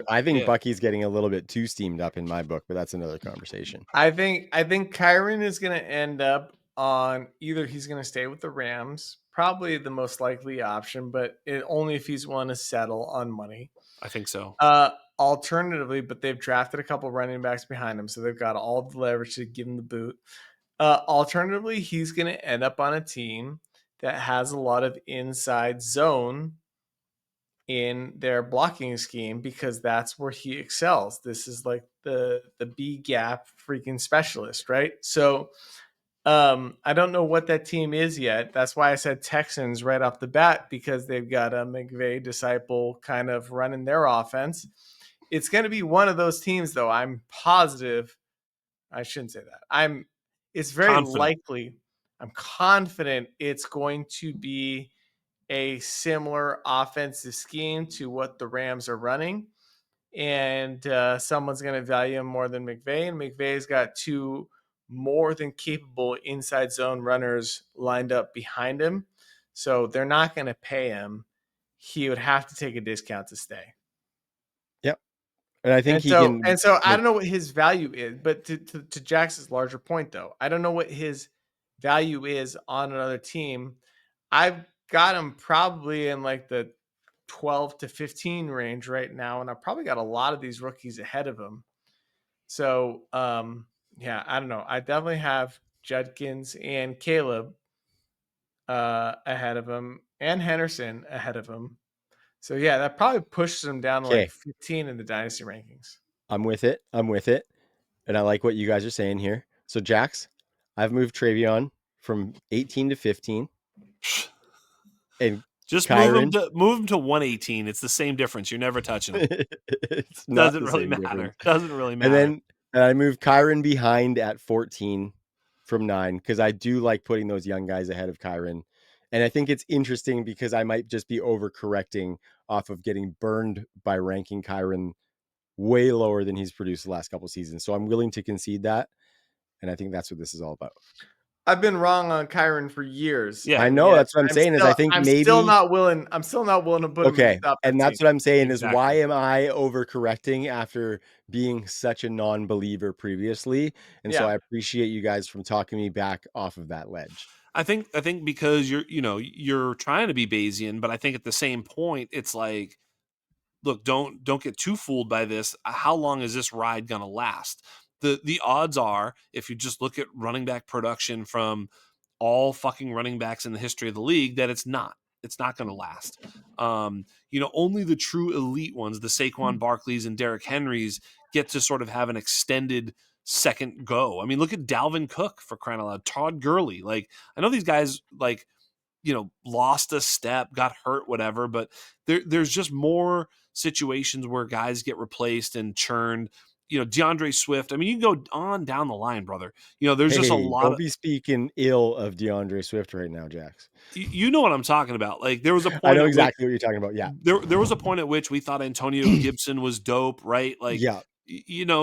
I think Yeah. Bucky's getting a little bit too steamed up in my book, but that's another conversation. I think Kyren is going to end up on either he's going to stay with the Rams, probably the most likely option, but only if he's willing to settle on money. I think so. Alternatively, but they've drafted a couple running backs behind him, so they've got all the leverage to give him the boot. Alternatively, he's going to end up on a team that has a lot of inside zone in their blocking scheme because that's where he excels. This is like the B gap freaking specialist, right? So I don't know what that team is yet. That's why I said Texans right off the bat, because they've got a McVay disciple kind of running their offense. It's going to be one of those teams, though. I'm positive. I shouldn't say that. It's very likely. I'm confident it's going to be a similar offensive scheme to what the Rams are running. And someone's going to value him more than McVay. And McVay's got two more than capable inside zone runners lined up behind him. So they're not going to pay him. He would have to take a discount to stay. Yep. And I think so I don't know what his value is, but to Jackson's larger point, though, I don't know what his value is on another team. I've got him probably in like the 12 to 15 range right now, and I've probably got a lot of these rookies ahead of him. So, yeah, I don't know. I definitely have Judkins and Caleb ahead of him, and Henderson ahead of him. So, yeah, that probably pushes him down to like 15 in the dynasty rankings. I'm with it. And I like what you guys are saying here. So, Jax, I've moved Travion from 18 to 15. And just Kyren, move him to 118. It's the same difference. You're never touching him. It's not Doesn't really matter. Difference. Doesn't really matter. And then I moved Kyren behind at 14 from 9 because I do like putting those young guys ahead of Kyren. And I think it's interesting because I might just be overcorrecting off of getting burned by ranking Kyren way lower than he's produced the last couple of seasons. So I'm willing to concede that. And I think that's what this is all about. I've been wrong on Kyren for years. Yeah, I know. That's what I'm saying. I think I'm maybe still not willing to put him in the top 15. And that's what I'm saying is why am I overcorrecting after being such a non-believer previously? And so I appreciate you guys from talking me back off of that ledge. I think because you're trying to be Bayesian, but I think at the same point it's like, look, don't get too fooled by this. How long is this ride going to last? The odds are, if you just look at running back production from all fucking running backs in the history of the league, that it's not going to last. Only the true elite ones, the Saquon Barkleys and Derrick Henrys, get to sort of have an extended second go. I mean, look at Dalvin Cook, for crying out loud, Todd Gurley. Like, I know these guys lost a step, got hurt, whatever, but there's just more situations where guys get replaced and churned. DeAndre Swift. I mean, you can go on down the line, brother. There's just a lot. Don't be speaking ill of DeAndre Swift right now, Jax. You know what I'm talking about. Like, there was a point. I know exactly what you're talking about. Yeah. There was a point at which we thought Antonio Gibson was dope, right? Like, yeah.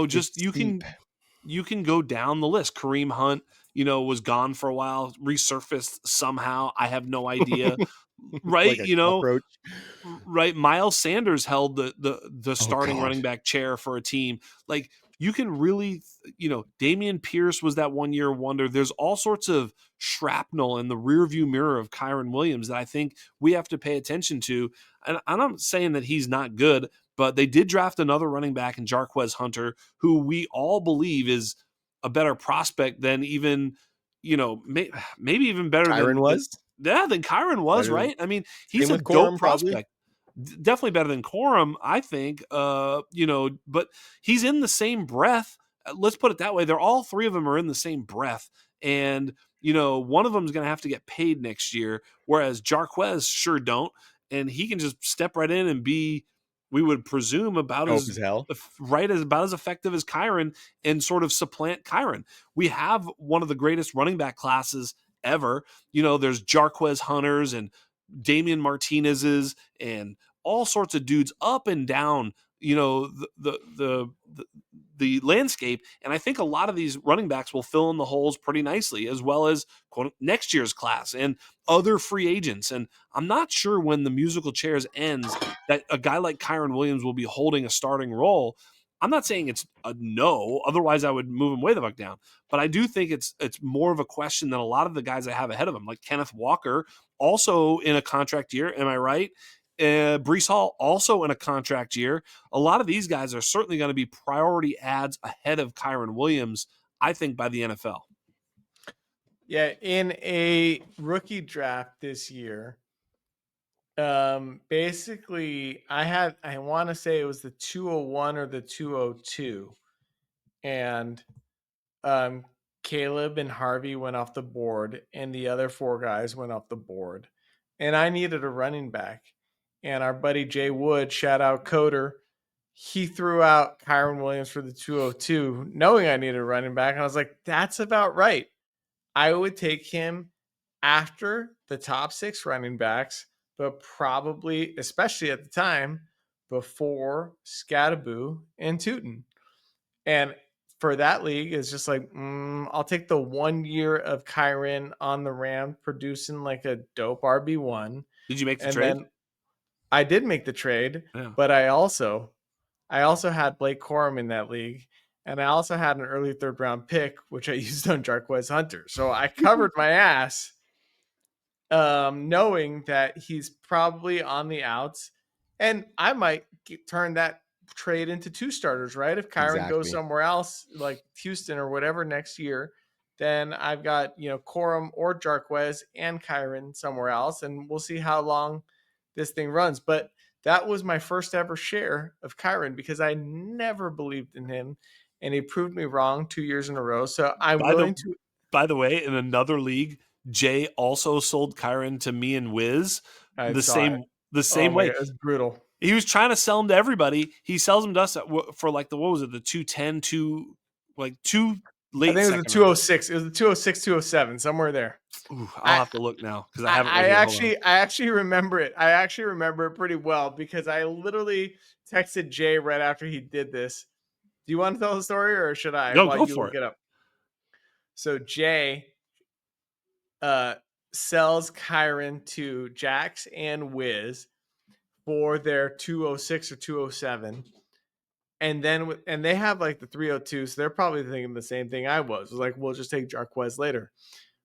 Just you can go down the list. Kareem Hunt, was gone for a while, resurfaced somehow. I have no idea. Right. Cockroach. Right. Miles Sanders held the starting running back chair for a team. Like, you can really, Damian Pierce was that 1 year wonder. There's all sorts of shrapnel in the rear view mirror of Kyren Williams that I think we have to pay attention to. And I'm not saying that he's not good, but they did draft another running back in Jarquez Hunter, who we all believe is a better prospect than even, maybe even better Kyren was. Than Kyren was, right? I mean, he's a dope prospect. Definitely better than Corum, I think. But he's in the same breath. Let's put it that way. All three of them are in the same breath. And, one of them is going to have to get paid next year, whereas Jarquez sure don't. And he can just step right in and be, we would presume, about as effective as Kyren and sort of supplant Kyren. We have one of the greatest running back classes ever. There's Jarquez Hunters and Damian Martinez's and all sorts of dudes up and down, the landscape. And I think a lot of these running backs will fill in the holes pretty nicely, as well as next year's class and other free agents. And I'm not sure when the musical chairs ends that a guy like Kyren Williams will be holding a starting role. I'm not saying it's a no, otherwise I would move him way the fuck down. But I do think it's more of a question than a lot of the guys I have ahead of him, like Kenneth Walker, also in a contract year. Am I right? Brees Hall also in a contract year. A lot of these guys are certainly going to be priority ads ahead of Kyren Williams, I think, by the NFL. Yeah, in a rookie draft this year, basically I want to say it was the 201 or the 202, and Caleb and Harvey went off the board, and the other 4 guys went off the board, and I needed a running back, and our buddy Jay Wood, shout out Coder, he threw out Kyren Williams for the 202, knowing I needed a running back, and I was like, that's about right. I would take him after the top 6 running backs, but probably, especially at the time, before Skattebo and Tuten. And for that league, it's just like, I'll take the 1 year of Kyren on the Ram producing like a dope RB1. Did you make the And trade? then I did make the trade, Yeah. but I also had Blake Corum in that league. And I also had an early 3rd round pick, which I used on Jarquez Hunter. So I covered my ass, knowing that he's probably on the outs. And I might turn that trade into 2 starters, right? If Kyren goes Exactly. somewhere else, like Houston or whatever next year, then I've got, Corum or Jarquez and Kyren somewhere else. And we'll see how long this thing runs. But that was my first ever share of Kyren because I never believed in him. And he proved me wrong 2 years in a row. So I'm willing to. By the way, in another league, Jay also sold Kyren to me and Wiz the same way. God, it was brutal. He was trying to sell him to everybody. He sells them to us for like the 210, two late. I think it was the 206. It was the 206, 207, somewhere there. Ooh, I'll have to look now because I haven't. I actually remember it. I actually remember it pretty well because I literally texted Jay right after he did this. Do you want to tell the story or should I? Go for it. Up. So Jay sells Kyren to Jax and Wiz for their 206 or 207. And they have like the 302, so they're probably thinking the same thing I was. It was like, we'll just take Jarquez later,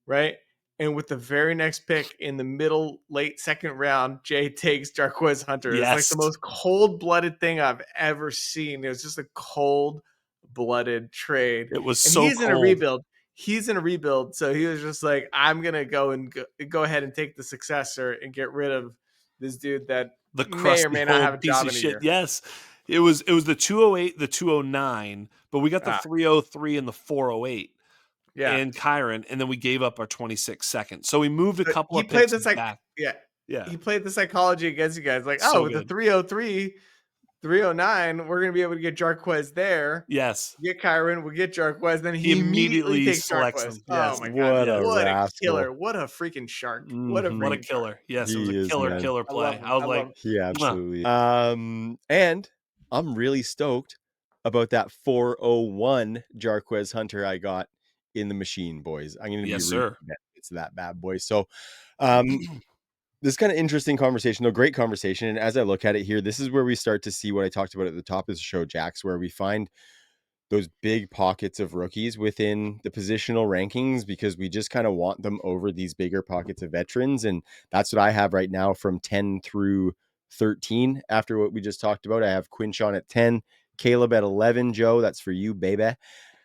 right? And with the very next pick in the middle, late 2nd round, Jay takes Jarquez Hunter. Yes. It's like the most cold-blooded thing I've ever seen. It was just a cold-blooded trade. It was and so he's cold. in a rebuild. He's in a rebuild, so he was just like, I'm gonna go ahead and take the successor and get rid of this dude that the may or may not have a job in a year. Yes. It was the 208, the 209, but we got the 303 and the 408. Yeah. And Kyren, and then we gave up our 26 seconds. So we moved a couple of picks picks back. Yeah. He played the psychology against you guys. Like, So with the 303, 309, we're going to be able to get Jarquez there. Yes. Get Kyren, we'll get Jarquez. Then he immediately takes selects Jarquez. him. Yes. Oh, my God. What a killer. What a freaking shark. What a killer. Yes, He it was a killer play. I was like, he absolutely. And I'm really stoked about that 401 Jarquez Hunter I got in the machine, boys. I'm going to it's that bad boy. So, this kind of interesting conversation, though, great conversation. And as I look at it here, this is where we start to see what I talked about at the top of the show, Jax, where we find those big pockets of rookies within the positional rankings because we just kind of want them over these bigger pockets of veterans. And that's what I have right now from 10 through 13. After what we just talked about, I have Quinshon at 10, Caleb at 11, Joe, that's for you, baby.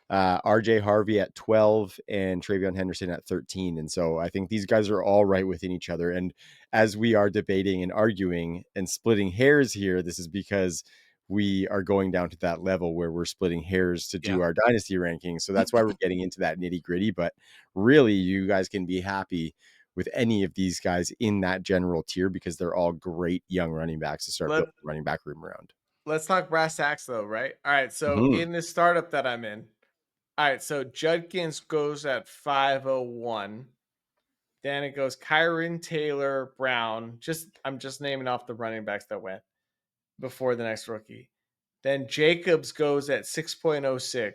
RJ Harvey at 12 and Travion Henderson at 13. And so I think these guys are all right within each other. And as we are debating and arguing and splitting hairs here, this is because we are going down to that level where we're splitting hairs to do our dynasty rankings. So that's why we're getting into that nitty gritty. But really, you guys can be happy with any of these guys in that general tier because they're all great young running backs to start building the running back room around. Let's talk brass tacks, though, right? All right. So in this startup that I'm in, all right, so Judkins goes at 501. Then it goes Kyren, Taylor, Brown. I'm just naming off the running backs that went before the next rookie. Then Jacobs goes at 6.06,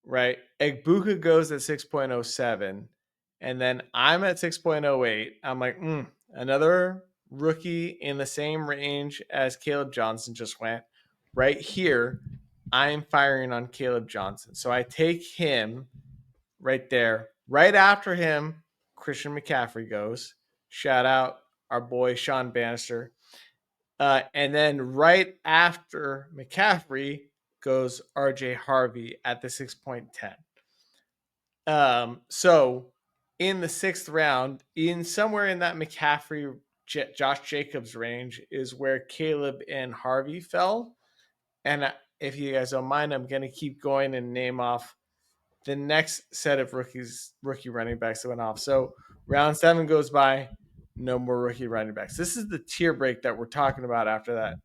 right? Egbuka goes at 6.07. And then I'm at 6.08. I'm like, another rookie in the same range as Caleb Johnson just went. Right here, I'm firing on Caleb Johnson. So I take him right there. Right after him, Christian McCaffrey goes. Shout out our boy Sean Bannister. And then right after McCaffrey goes RJ Harvey at the 6.10. So in the 6th round, in somewhere in that McCaffrey Josh Jacobs range is where Caleb and Harvey fell. And if you guys don't mind, I'm going to keep going and name off the next set of rookie running backs that went off. So round 7 goes by, no more rookie running backs. This is the tier break that we're talking about after that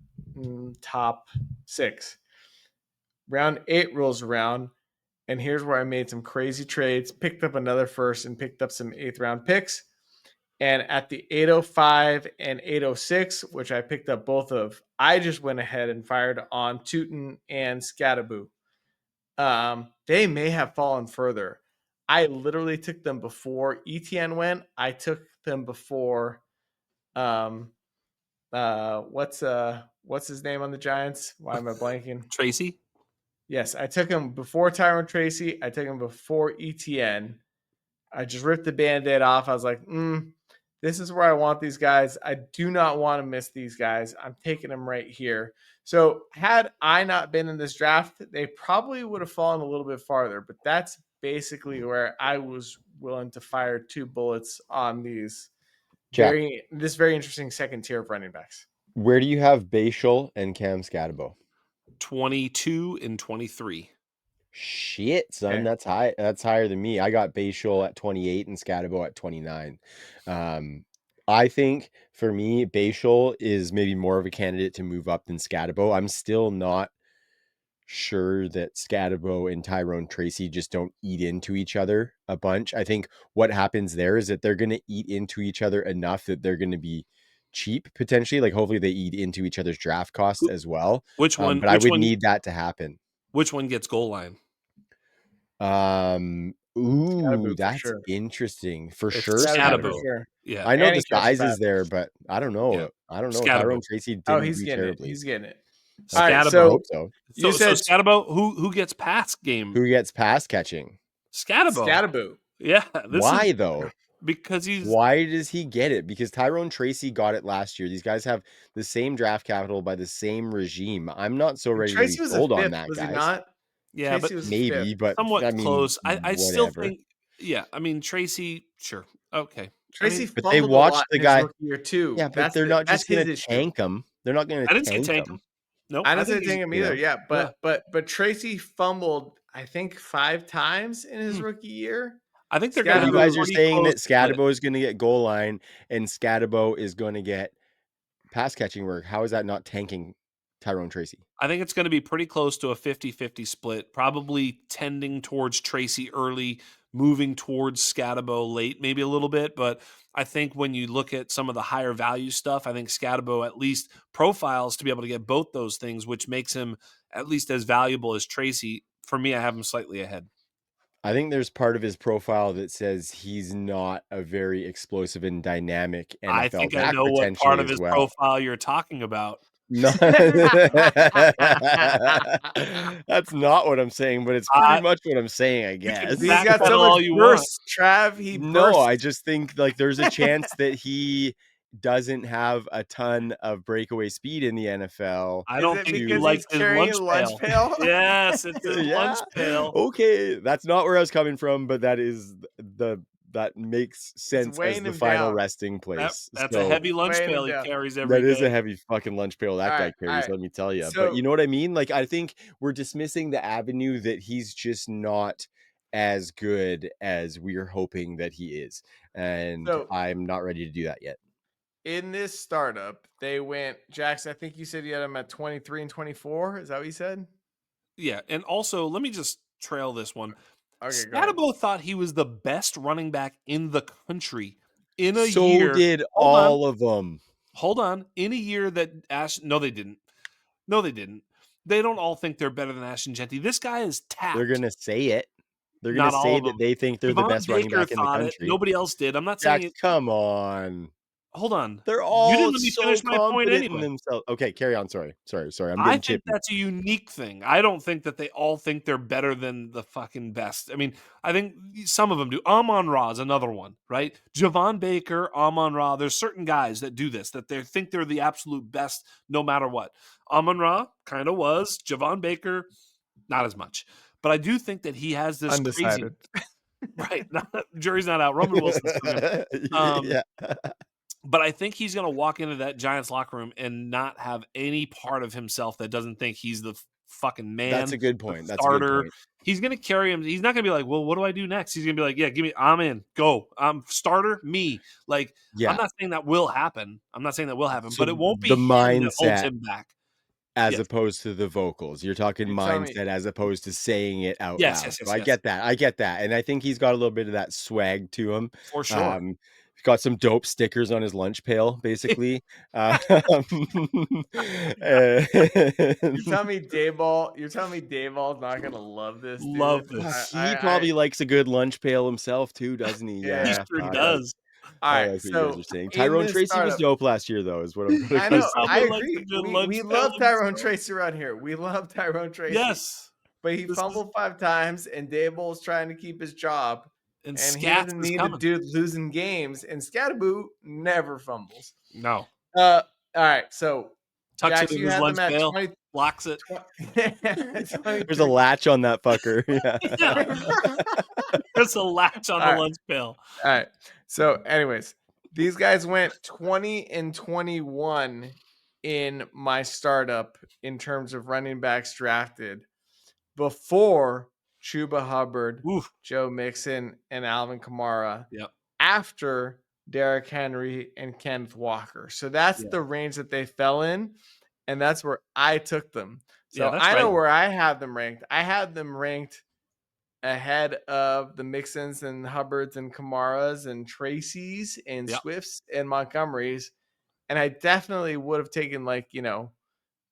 top 6. Round 8 rolls around, and here's where I made some crazy trades, picked up another first, and picked up some 8th round picks. And at the 805 and 806, which I picked up both of, I just went ahead and fired on Tuten and Skattebo. They may have fallen further. I literally took them before ETN went. I took them before what's his name on the Giants? Why am I blanking? Tracy? Yes, I took him before Tyrone Tracy. I took him before ETN. I just ripped the Band-Aid off. I was like, this is where I want these guys. I do not want to miss these guys. I'm taking them right here. So had I not been in this draft, they probably would have fallen a little bit farther. But that's basically where I was willing to fire 2 bullets on these very interesting second tier of running backs. Where do you have Bhayshul and Cam Skattebo? 22 and 23. Shit, son, Okay. that's high. That's higher than me. I got Bhayshul at 28 and Skattebo at 29. I think for me, Bhayshul is maybe more of a candidate to move up than Skattebo. I'm still not sure that Skattebo and Tyrone Tracy just don't eat into each other a bunch. I think what happens there is that they're going to eat into each other enough that they're going to be cheap potentially. Like hopefully they eat into each other's draft costs as well. Which one? But I would need that to happen. Which one gets goal line? That's sure. interesting. For It's sure, Skattebo. For sure. Yeah. I know And the he catches size is fast. there, but I don't know. Yeah. I don't know. Skattebo. Tyrone Tracy didn't He's do getting terribly. it. He's getting it. Skattebo. All right, I so hope so. you So said Skattebo, who gets pass game? Who gets pass catching? Skattebo. Skattebo. Yeah. Why though? Because why does he get it? Because Tyrone Tracy got it last year. These guys have the same draft capital by the same regime. I'm not so ready Tracy to be was sold a on fifth, that, was guys. he not? Yeah, Tracy but was maybe, fifth. but somewhat I mean, close. I still whatever. think, yeah. I mean, Tracy, sure, okay. Tracy but they fumbled a watched lot the in his guy. rookie year too. Yeah, but they're not just that's going his to issue. tank him. They're not going I to didn't say tank him. No, I didn't say think tank him either. know. Yeah, but Tracy fumbled, I think 5 times in his rookie year. I think they're going to You have guys a are pretty saying close that split. Skattebo is going to get goal line and Skattebo is going to get pass catching work. How is that not tanking Tyrone Tracy? I think it's going to be pretty close to a 50-50 split, probably tending towards Tracy early, moving towards Skattebo late, maybe a little bit. But I think when you look at some of the higher value stuff, I think Skattebo at least profiles to be able to get both those things, which makes him at least as valuable as Tracy. For me, I have him slightly ahead. I think there's part of his profile that says he's not a very explosive and dynamic NFL I think I back know what potentially part of as his well. profile you're talking about. No, that's not what I'm saying, but it's pretty much what I'm saying, I guess. can He's got backpedal so all much you burst, Trav. He No, bursts. I just think like there's a chance that he doesn't have a ton of breakaway speed in the NFL. I don't think you because like he's his carrying lunch a pail. lunch pail? Yes, it's his lunch pail. Okay, that's not where I was coming from, but that is that makes sense as weighing the him final down. resting place. That's a heavy lunch weighing pail him he down. carries every day. That is a heavy fucking lunch pail that All guy right, carries, all let me tell you. So- but you know what I mean? Like, I think we're dismissing the avenue that he's just not as good as we're hoping that he is. And So- I'm not ready to do that yet. In this startup, they went, Jax, I think you said you had him at 23 and 24. Is that what you said? Yeah, and also let me just trail this one. Okay, go ahead. Skattebo thought he was the best running back in the country in a So year. did Hold on. all of them. Hold on. In a year that no, they didn't. No, they didn't. They don't all think they're better than Ashton Jeanty. This guy is tapped. They're going to say it. They're going Not to all say of that them. they think they're the Devon best running Baker back in the thought it. country. Nobody else did. I'm not saying Jax, it. come on. hold on. They're You didn't all let me so finish my point confident in anyway. themselves. Okay, carry on. Sorry. I'm I getting think chippy. that's a unique thing. I don't think that they all think they're better than the fucking best. I mean, I think some of them do. Amon-Ra is another one, right? Javon Baker, Amon-Ra. There's certain guys that do this, that they think they're the absolute best no matter what. Amon-Ra kind of was. Javon Baker, not as much. But I do think that he has this crazy. Undecided. Right. Jury's not out. Roman Wilson's coming. Yeah. But I think he's going to walk into that Giants locker room and not have any part of himself that doesn't think he's the fucking man. That's a good the point. starter. He's going to carry him. He's not going to be like, well, what do I do next? He's going to be like, yeah, give me, I'm in, go. I'm starter, me. Like, Yeah. I'm not saying that will happen. So but it won't be the him that holds mindset him back. as Yes. opposed to the vocals. You're talking You're telling me- mindset as opposed to saying it out Yes, loud. yes, yes, So I yes. get that. And I think he's got a little bit of that swag to him. For sure. He's got some dope stickers on his lunch pail, basically. You're telling me Dayball's not gonna love this, dude? Love this. He probably likes a good lunch pail himself too, doesn't he? Yeah. He sure does. All I right, like what you so guys are saying. in Tyrone this Tracy was startup- dope last year, though, is what I'm going I know. Someone I likes agree. a good We lunch love pail Tyrone himself. Tracy around here. We love Tyrone Tracy. Yes. But he This fumbled 5 times, and Daboll's trying to keep his job. And And he Scats doesn't is need coming. a dude losing games. And Skattebo never fumbles. No. All right. So, Tucks Jax, it in you his had lunch them at pail, 20. blocks it. There's a latch on that fucker. Yeah. Yeah. There's a latch on All the right. lunch pail. All right. So, anyways, these guys went 20-21 in my startup in terms of running backs drafted before Chuba Hubbard, Oof. Joe Mixon, and Alvin Kamara. Yep. After Derrick Henry and Kenneth Walker. So that's Yeah. the range that they fell in, and that's where I took them. So Yeah, that's I know right. where I have them ranked. I have them ranked ahead of the Mixons and Hubbards and Kamaras and Tracy's and Yep. Swifts and Montgomerys. And I definitely would have taken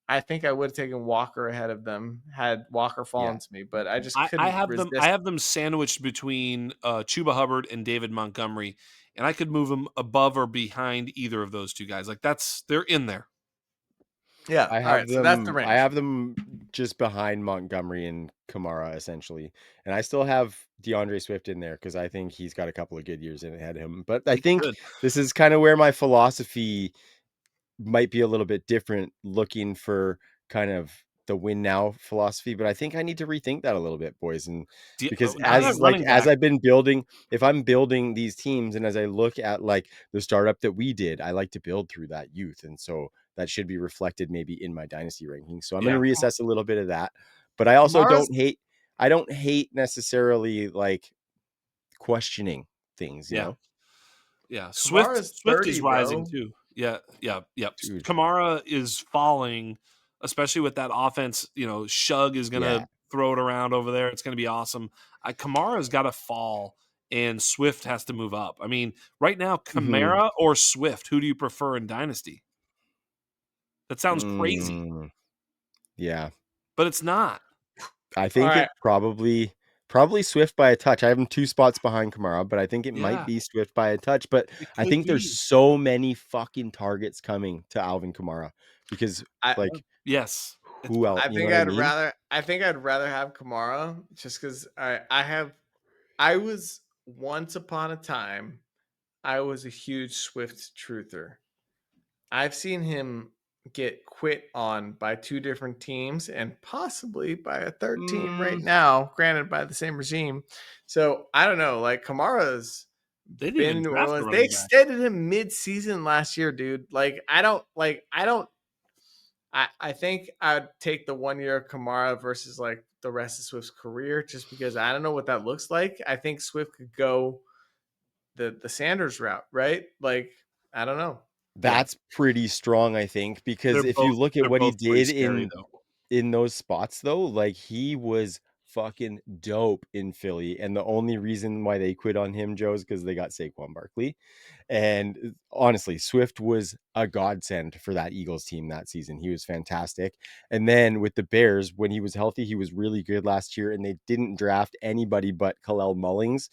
I think I would have taken Walker ahead of them had Walker fallen to me, but I just couldn't I have resist. them. I have them sandwiched between Chuba Hubbard and David Montgomery, and I could move them above or behind either of those two guys. Like they're in there. Yeah. I All have right. them. So that's the range. I have them just behind Montgomery and Kamara, essentially, and I still have DeAndre Swift in there because I think he's got a couple of good years in ahead of him. But I think Good. this is kind of where my philosophy might be a little bit different, looking for kind of the win now philosophy. But I think I need to rethink that a little bit, boys, and because now that running as back- I've been building, if I'm building these teams, and as I look at like the startup that we did, I like to build through that youth, and so that should be reflected maybe in my dynasty ranking. So I'm going to reassess a little bit of that. But I also don't hate necessarily like questioning things, you know. Yeah, Kamara's Swift 30, is rising bro. too. Yeah. Dude. Kamara is falling, especially with that offense. Shough is gonna throw it around over there. It's gonna be awesome. Kamara's got to fall, and Swift has to move up. I mean, right now, Kamara or Swift, who do you prefer in Dynasty? That sounds crazy. Yeah, but it's not. I think it probably Swift by a touch. I have him 2 spots behind Kamara, but I think it might be Swift by a touch. But I think there's so many fucking targets coming to Alvin Kamara because yes, who else? I think I'd rather have Kamara just because I was once upon a time I was a huge Swift truther. I've seen him get quit on by 2 different teams and possibly by a third team right now, granted by the same regime. So I don't know. Like Kamara's been in New Orleans. They extended him mid-season last year, dude. I think I'd take the 1 year of Kamara versus like the rest of Swift's career just because I don't know what that looks like. I think Swift could go the Sanders route, right? Like, I don't know. That's pretty strong, I think, because if you look at what he did in those spots, though, like he was fucking dope in Philly, and the only reason why they quit on him, Joe, is because they got Saquon Barkley. And honestly, Swift was a godsend for that Eagles team that season. He was fantastic. And then with the Bears, when he was healthy, he was really good last year, and they didn't draft anybody but Khalil Mullings.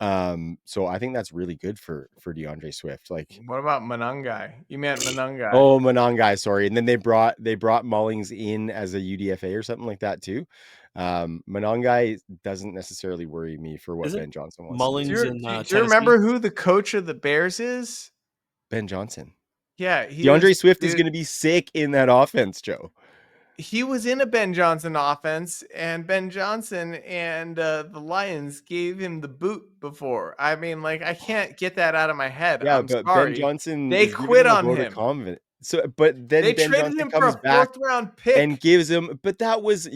So I think that's really good for DeAndre Swift. Like, What about Monangai? You meant Monangai. oh, Monangai, sorry. And then they brought Mullings in as a UDFA or something like that too. Monangai doesn't necessarily worry me for what Is it Ben Johnson wants Mullings to do. in Do you Tennessee? remember who the coach of the Bears is? Ben Johnson. Yeah, DeAndre Swift is going to be sick in that offense, Joe. He was in a Ben Johnson offense, and Ben Johnson and the Lions gave him the boot before. I mean, like, I can't get that out of my head. Yeah, I'm but sorry. Ben Johnson They is giving quit him a on vote of him. confidence. So, but then They Ben traded Johnson him for a comes back 4th-round pick. and gives him, but that was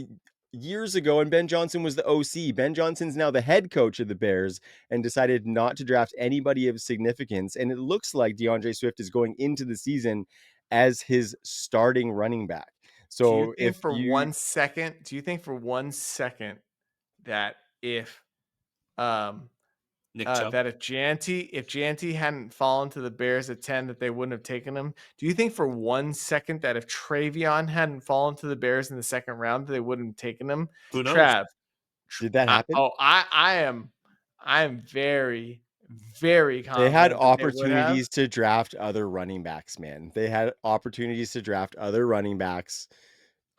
years ago, and Ben Johnson was the OC. Ben Johnson's now the head coach of the Bears and decided not to draft anybody of significance. And it looks like DeAndre Swift is going into the season as his starting running back. So do you think if for you 1 second, that if Nick Chubb. that if Jeanty hadn't fallen to the Bears at 10, that they wouldn't have taken him? Do you think for 1 second that if Travion hadn't fallen to the Bears in the 2nd round, they wouldn't have taken him? Who knows? Trav, did that happen? I am very, very confident. They had that they would have. opportunities to draft other running backs, man. They had opportunities to draft other running backs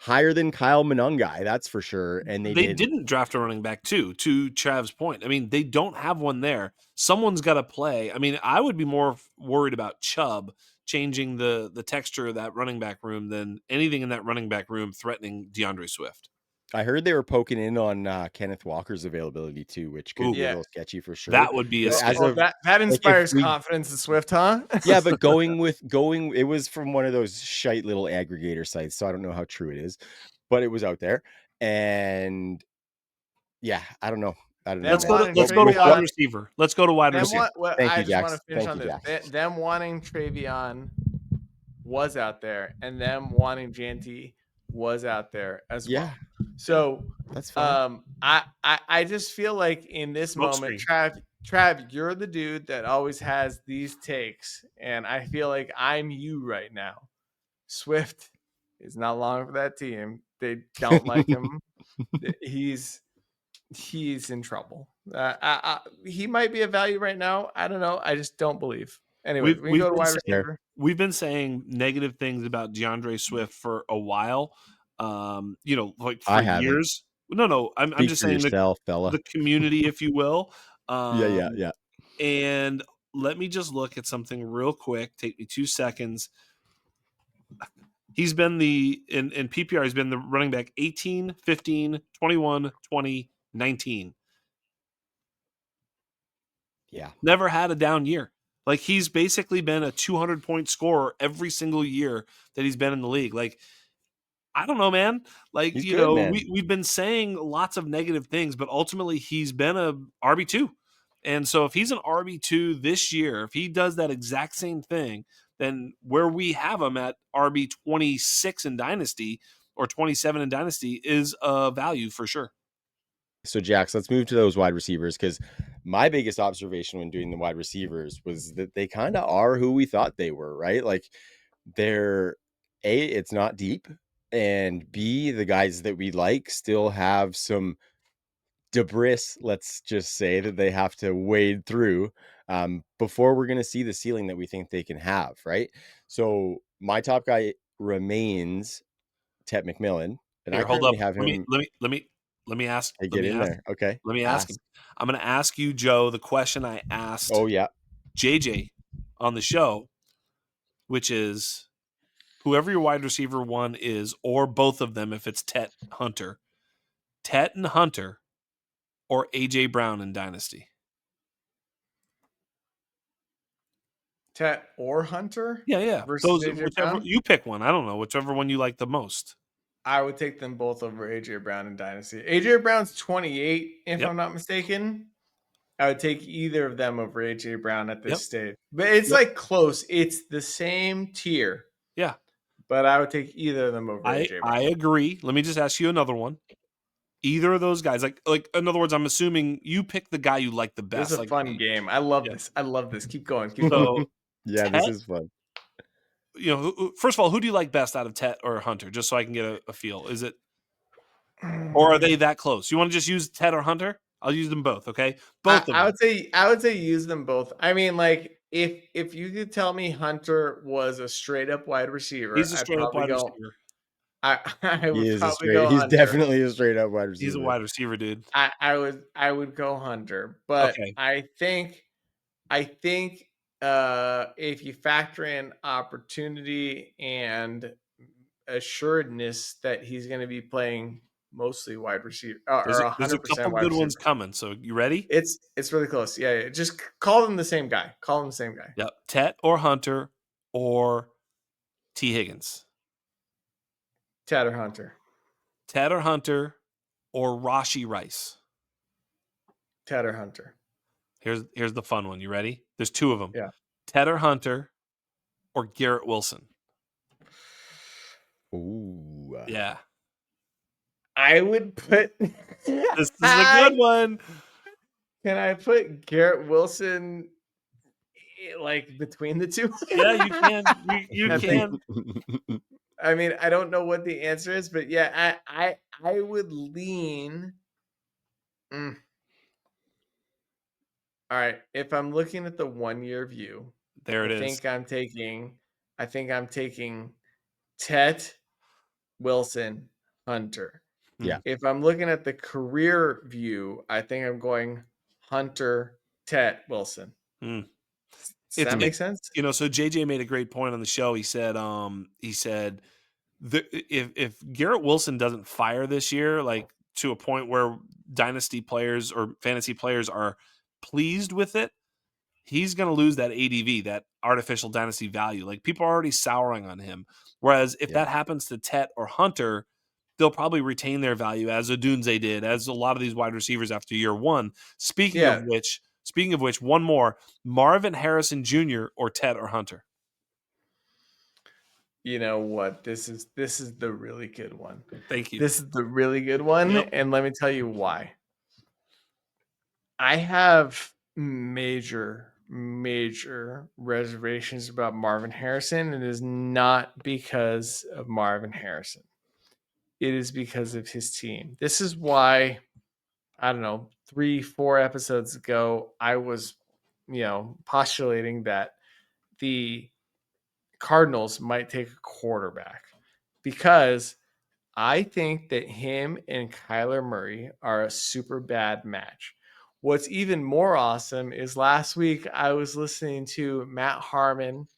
higher than Kyle Monangai, that's for sure. And they didn't draft a running back too, to Trav's point. I mean, they don't have one there. Someone's got to play. I mean, I would be more worried about Chubb changing the texture of that running back room than anything in that running back room threatening DeAndre Swift. I heard they were poking in on Kenneth Walker's availability too, which could be a little sketchy for sure. That would be a that inspires confidence in Swift, huh? Yeah, but it was from one of those shite little aggregator sites, so I don't know how true it is, but it was out there. And yeah, I don't know. Let's go to wide receiver. Let's go to wide receiver. Thank you, I just Jax. want to finish Thank on you, this. Jax. Them wanting Travion was out there, and them wanting Jeanty was out there as well. So that's fine. I just feel like in this moment, Trav, you're the dude that always has these takes, and I feel like I'm you right now. Swift is not long for that team. They don't like him. He's in trouble. He might be a value right now. I don't know. I just don't believe. Anyway, we can go to wide receiver. We've been saying negative things about DeAndre Swift for a while. Like for years. No. I'm just saying the community, if you will. Yeah. And let me just look at something real quick. Take me 2 seconds. He's been in PPR, he's been the running back 18, 15, 21, 20, 19. Yeah. Never had a down year. Like, he's basically been a 200-point scorer every single year that he's been in the league. Like, I don't know, man. Like, man. We've been saying lots of negative things, but ultimately he's been a RB2. And so if he's an RB2 this year, if he does that exact same thing, then where we have him at RB 26 in Dynasty or 27 in Dynasty is a value for sure. So, Jax, let's move to those wide receivers, because my biggest observation when doing the wide receivers was that they kind of are who we thought they were, right? Like, they're A, it's not deep, and B, the guys that we like still have some debris, let's just say, that they have to wade through before we're going to see the ceiling that we think they can have, right? So my top guy remains Tet McMillan, and Here, I currently have him. Let me ask. Get in there. Okay. Let me ask him. I'm going to ask you, Joe, the question I asked JJ on the show, which is whoever your wide receiver one is, or both of them, if it's Tet and Hunter, or AJ Brown in Dynasty. Tet or Hunter? Yeah. Versus AJ Brown? You pick one. I don't know. Whichever one you like the most. I would take them both over AJ Brown in Dynasty. AJ Brown's 28, if I'm not mistaken. I would take either of them over AJ Brown at this stage. But it's like close. It's the same tier. Yeah. But I would take either of them over AJ Brown. I agree. Let me just ask you another one. Either of those guys, like in other words, I'm assuming you pick the guy you like the best. This is a fun game. I love this. I love this. Keep going. Yeah, this is fun. First of all, who do you like best out of Tet or Hunter? Just so I can get a feel. Is it, or are they that close? You want to just use Tet or Hunter? I'll use them both. Okay, both of I them. would say use them both. I mean, like if you could tell me Hunter was a straight up wide receiver, He's a I'd straight up probably wide go. receiver. I would probably go He's Hunter. definitely a straight up wide He's a receiver. wide receiver, dude. I would go Hunter, but Okay. I think if you factor in opportunity and assuredness that he's going to be playing mostly wide receiver There's or there's a 100% couple wide good ones receiver. coming. So you ready? It's really close. Yeah. Just call them the same guy. Call them the same guy. Yep. Tet or Hunter or T. Higgins. Tatter Hunter. Tet or Hunter or Rashi Rice. Tatter Hunter. Here's the fun one. You ready? There's two of them. Yeah. Tet or Hunter or Garrett Wilson. Ooh. Yeah. I would put. This is a good one. Can I put Garrett Wilson like between the two? Yeah, you can. You I think- can. I mean, I don't know what the answer is, but yeah, I would lean. All right, if I'm looking at the 1 year view, There it I is. think I'm taking Tet, Wilson, Hunter. Yeah. If I'm looking at the career view, I think I'm going Hunter, Tet, Wilson. Hmm. Does that make sense? You know, so JJ made a great point on the show. He said if Garrett Wilson doesn't fire this year, like to a point where dynasty players or fantasy players are pleased with it, he's going to lose that ADV, that artificial dynasty value. Like people are already souring on him. Whereas if that happens to Tet or Hunter, they'll probably retain their value as Odunze did, as a lot of these wide receivers after year one. Speaking of which, one more: Marvin Harrison Jr. or Tet or Hunter. You know what? This is the really good one. Thank you. This is the really good one, Yep. and let me tell you why. I have major reservations about Marvin Harrison, and it is not because of Marvin Harrison. It is because of his team. This is why, I don't know, 3-4 episodes ago, I was, postulating that the Cardinals might take a quarterback because I think that him and Kyler Murray are a super bad match. What's even more awesome is last week I was listening to Matt Harmon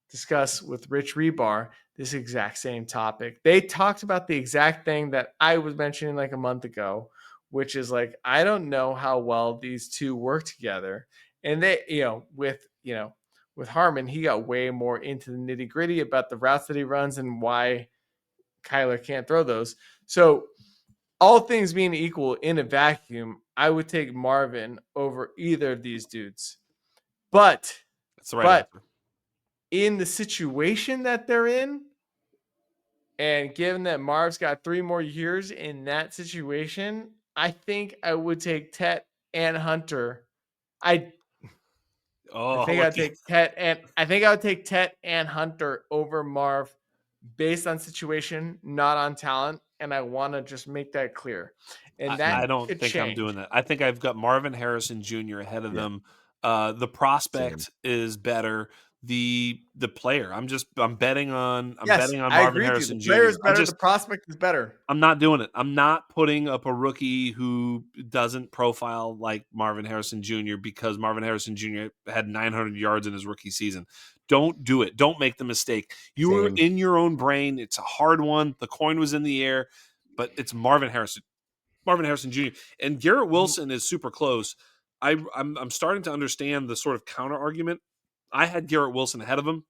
discuss with Rich Rebar this exact same topic. They talked about the exact thing that I was mentioning like a month ago, which is like, I don't know how well these two work together. And they, with Harmon, he got way more into the nitty gritty about the routes that he runs and why Kyler can't throw those. So all things being equal in a vacuum, I would take Marvin over either of these dudes. But That's the right answer. in the situation that they're in, and given that Marv's got 3 more years in that situation, I think I would take Tet and Hunter. I think I would take Tet and Hunter over Marv based on situation, not on talent. And I want to just make that clear. And that I don't could think change. I'm doing that. I think I've got Marvin Harrison Jr. ahead of them. The prospect is better. The player. I'm betting on Marvin Harrison The Jr. player is better. The prospect is better. I'm not doing it. I'm not putting up a rookie who doesn't profile like Marvin Harrison Jr. because Marvin Harrison Jr. had 900 yards in his rookie season. Don't do it. Don't make the mistake. You were in your own brain. It's a hard one. The coin was in the air, but it's Marvin Harrison Jr. And Garrett Wilson is super close. I'm starting to understand the sort of counter argument. I had Garrett Wilson ahead of him.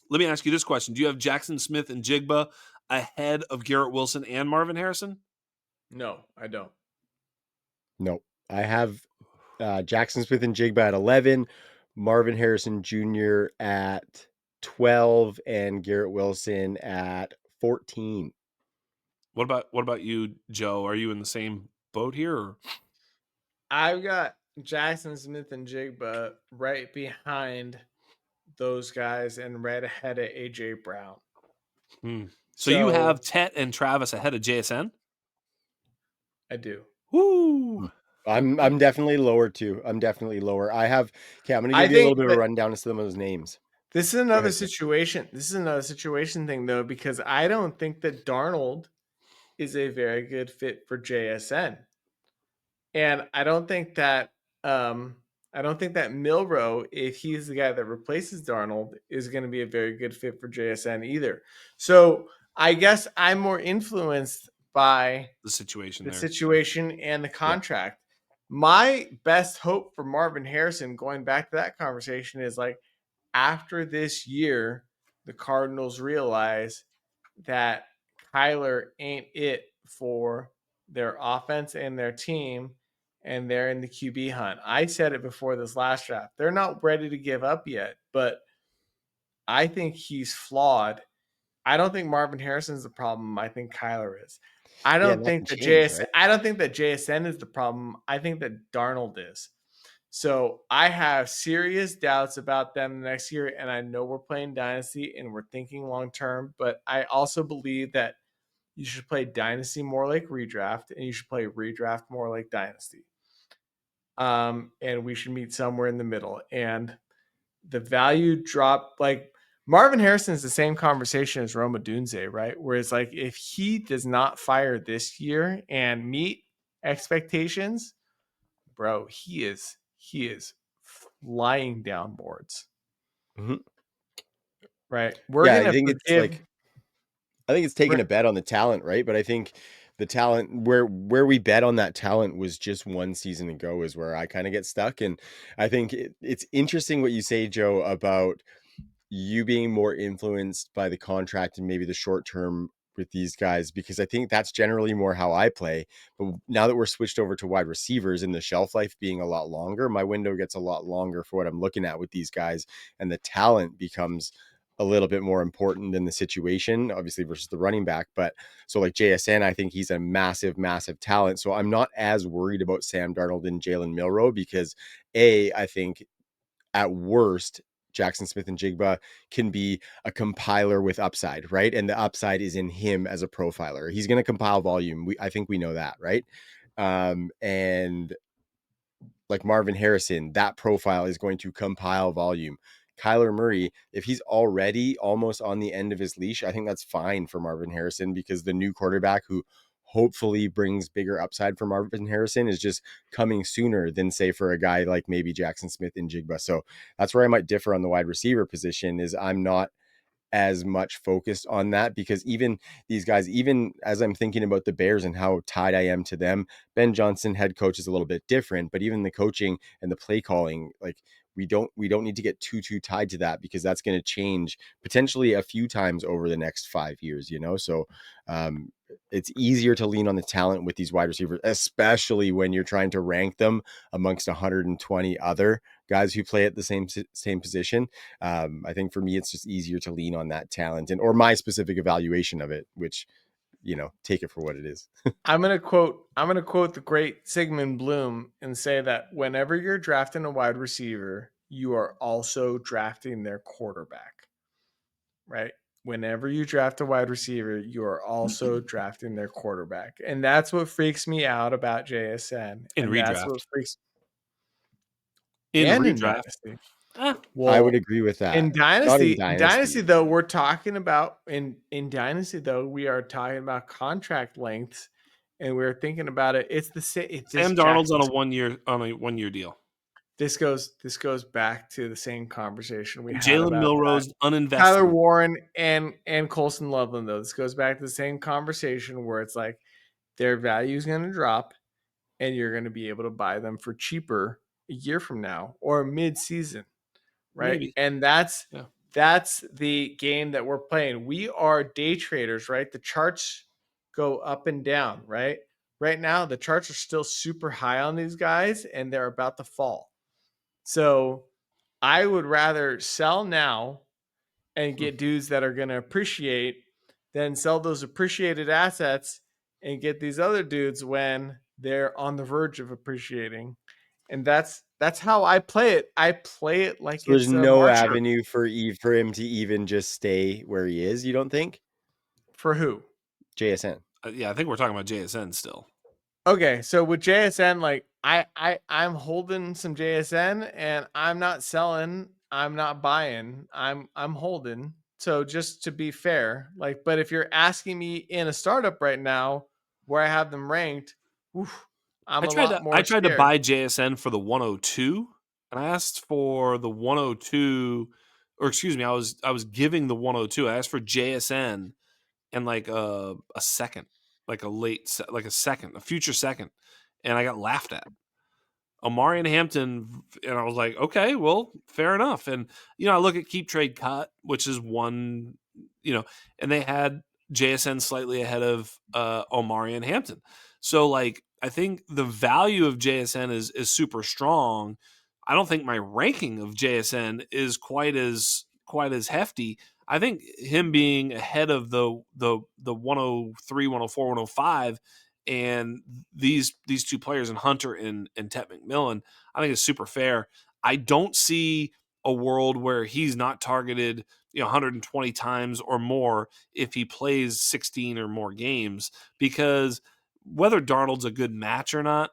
Let me ask you this question. Do you have Jaxson Smith and Jigba ahead of Garrett Wilson and Marvin Harrison? No, I don't. No, I have Jaxson Smith and Jigba at 11, Marvin Harrison Jr. at 12, and Garrett Wilson at 14. What about you, Joe? Are you in the same boat here? Or? I've got Jaxson Smith and Jigba right behind those guys and right ahead of AJ Brown. So you have Tet and Travis ahead of JSN? I do. Woo! I'm definitely lower too. I'm definitely lower. I'm going to I give you a little think bit of that a rundown of some of those names. this is Go another ahead. situation. This is another situation thing though, because I don't think that Darnold is a very good fit for JSN. And I don't think that Milrow, if he's the guy that replaces Darnold, is going to be a very good fit for JSN either. So I guess I'm more influenced by The situation the there. situation and the Yeah. contract. My best hope for Marvin Harrison, going back to that conversation, is like after this year, the Cardinals realize that Kyler ain't it for their offense and their team, and they're in the QB hunt. I said it before this last draft. They're not ready to give up yet, but I think he's flawed. I don't think Marvin Harrison's the problem. I think Kyler is. I Yeah, don't think nothing that changed, right? I don't think that JSN is the problem. I think that Darnold is. So I have serious doubts about them next year, and I know we're playing Dynasty and we're thinking long term, but I also believe that you should play Dynasty more like redraft, and you should play redraft more like Dynasty. And we should meet somewhere in the middle. And the value drop, like Marvin Harrison is the same conversation as Rome Odunze, right? Whereas like if he does not fire this year and meet expectations, bro, he is flying down boards. Mm-hmm. Right. We're Yeah, gonna I think it's taking a bet on the talent, right? But I think the talent where we bet on that talent was just one season ago is where I kind of get stuck. And I think it's interesting what you say, Joe, about you being more influenced by the contract and maybe the short term with these guys, because I think that's generally more how I play. But now that we're switched over to wide receivers and the shelf life being a lot longer, my window gets a lot longer for what I'm looking at with these guys, and the talent becomes a little bit more important than the situation, obviously, versus the running back. But so like JSN, I think he's a massive, massive talent. So I'm not as worried about Sam Darnold and Jalen Milrow because I think at worst, Jaxson Smith-Njigba can be a compiler with upside, right? And the upside is in him as a profiler. He's going to compile volume. I think we know that, right? And like Marvin Harrison, that profile is going to compile volume. Kyler Murray, if he's already almost on the end of his leash, I think that's fine for Marvin Harrison, because the new quarterback who hopefully brings bigger upside for Marvin Harrison is just coming sooner than, say, for a guy like maybe Jaxson Smith-Njigba. So that's where I might differ on the wide receiver position, is I'm not as much focused on that, because even these guys, even as I'm thinking about the Bears and how tied I am to them, Ben Johnson, head coach, is a little bit different, but even the coaching and the play calling, like we don't need to get too tied to that, because that's going to change potentially a few times over the next 5 years, so it's easier to lean on the talent with these wide receivers, especially when you're trying to rank them amongst 120 other guys who play at the same position. I think for me, it's just easier to lean on that talent or my specific evaluation of it, which, take it for what it is. I'm gonna quote the great Sigmund Bloom and say that whenever you're drafting a wide receiver, you are also drafting their quarterback. Right? Whenever you draft a wide receiver, you are also drafting their quarterback. And that's what freaks me out about JSN. In And that's redraft. what freaks In and in redraft. Dynasty. I would agree with that. In Not in Dynasty though, we're talking about in Dynasty though, we are talking about contract lengths, and we're thinking about it. It's the same. Sam Darnold's on a 1 year deal. This goes back to the same conversation we had Jalen about Milrow's uninvested. Tyler Warren and Colson Loveland, though. This goes back to the same conversation where it's like their value is going to drop, and you're going to be able to buy them for cheaper a year from now or mid-season, right? Maybe. And that's the game that we're playing. We are day traders, right? The charts go up and down, right? Right now, the charts are still super high on these guys, and they're about to fall. So I would rather sell now and get dudes that are going to appreciate than sell those appreciated assets and get these other dudes when they're on the verge of appreciating. And that's how I play it. I play it like so there's it's a no market. avenue for him to even just stay where he is, you don't think? For who? JSN. Yeah, I think we're talking about JSN still. Okay, so with JSN, like I'm holding some JSN and I'm not selling, I'm not buying, I'm holding. So just to be fair, like, but if you're asking me in a startup right now where I have them ranked, oof, I'm a lot I more tried to scared. buy JSN for the 102, and I asked for the 102, or excuse me, I was giving the 102. I asked for JSN and like a second, like like a second, a future second, and I got laughed at. Omari and Hampton, and I was like, okay, well, fair enough. And I look at Keep Trade Cut, which is one, and they had JSN slightly ahead of Omari and Hampton. So like, I think the value of JSN is super strong. I don't think my ranking of JSN is quite as hefty. I think him being ahead of the 103, 104, 105 and these two players in Hunter and Tet McMillan, I think is super fair. I don't see a world where he's not targeted 120 times or more if he plays 16 or more games, because whether Darnold's a good match or not,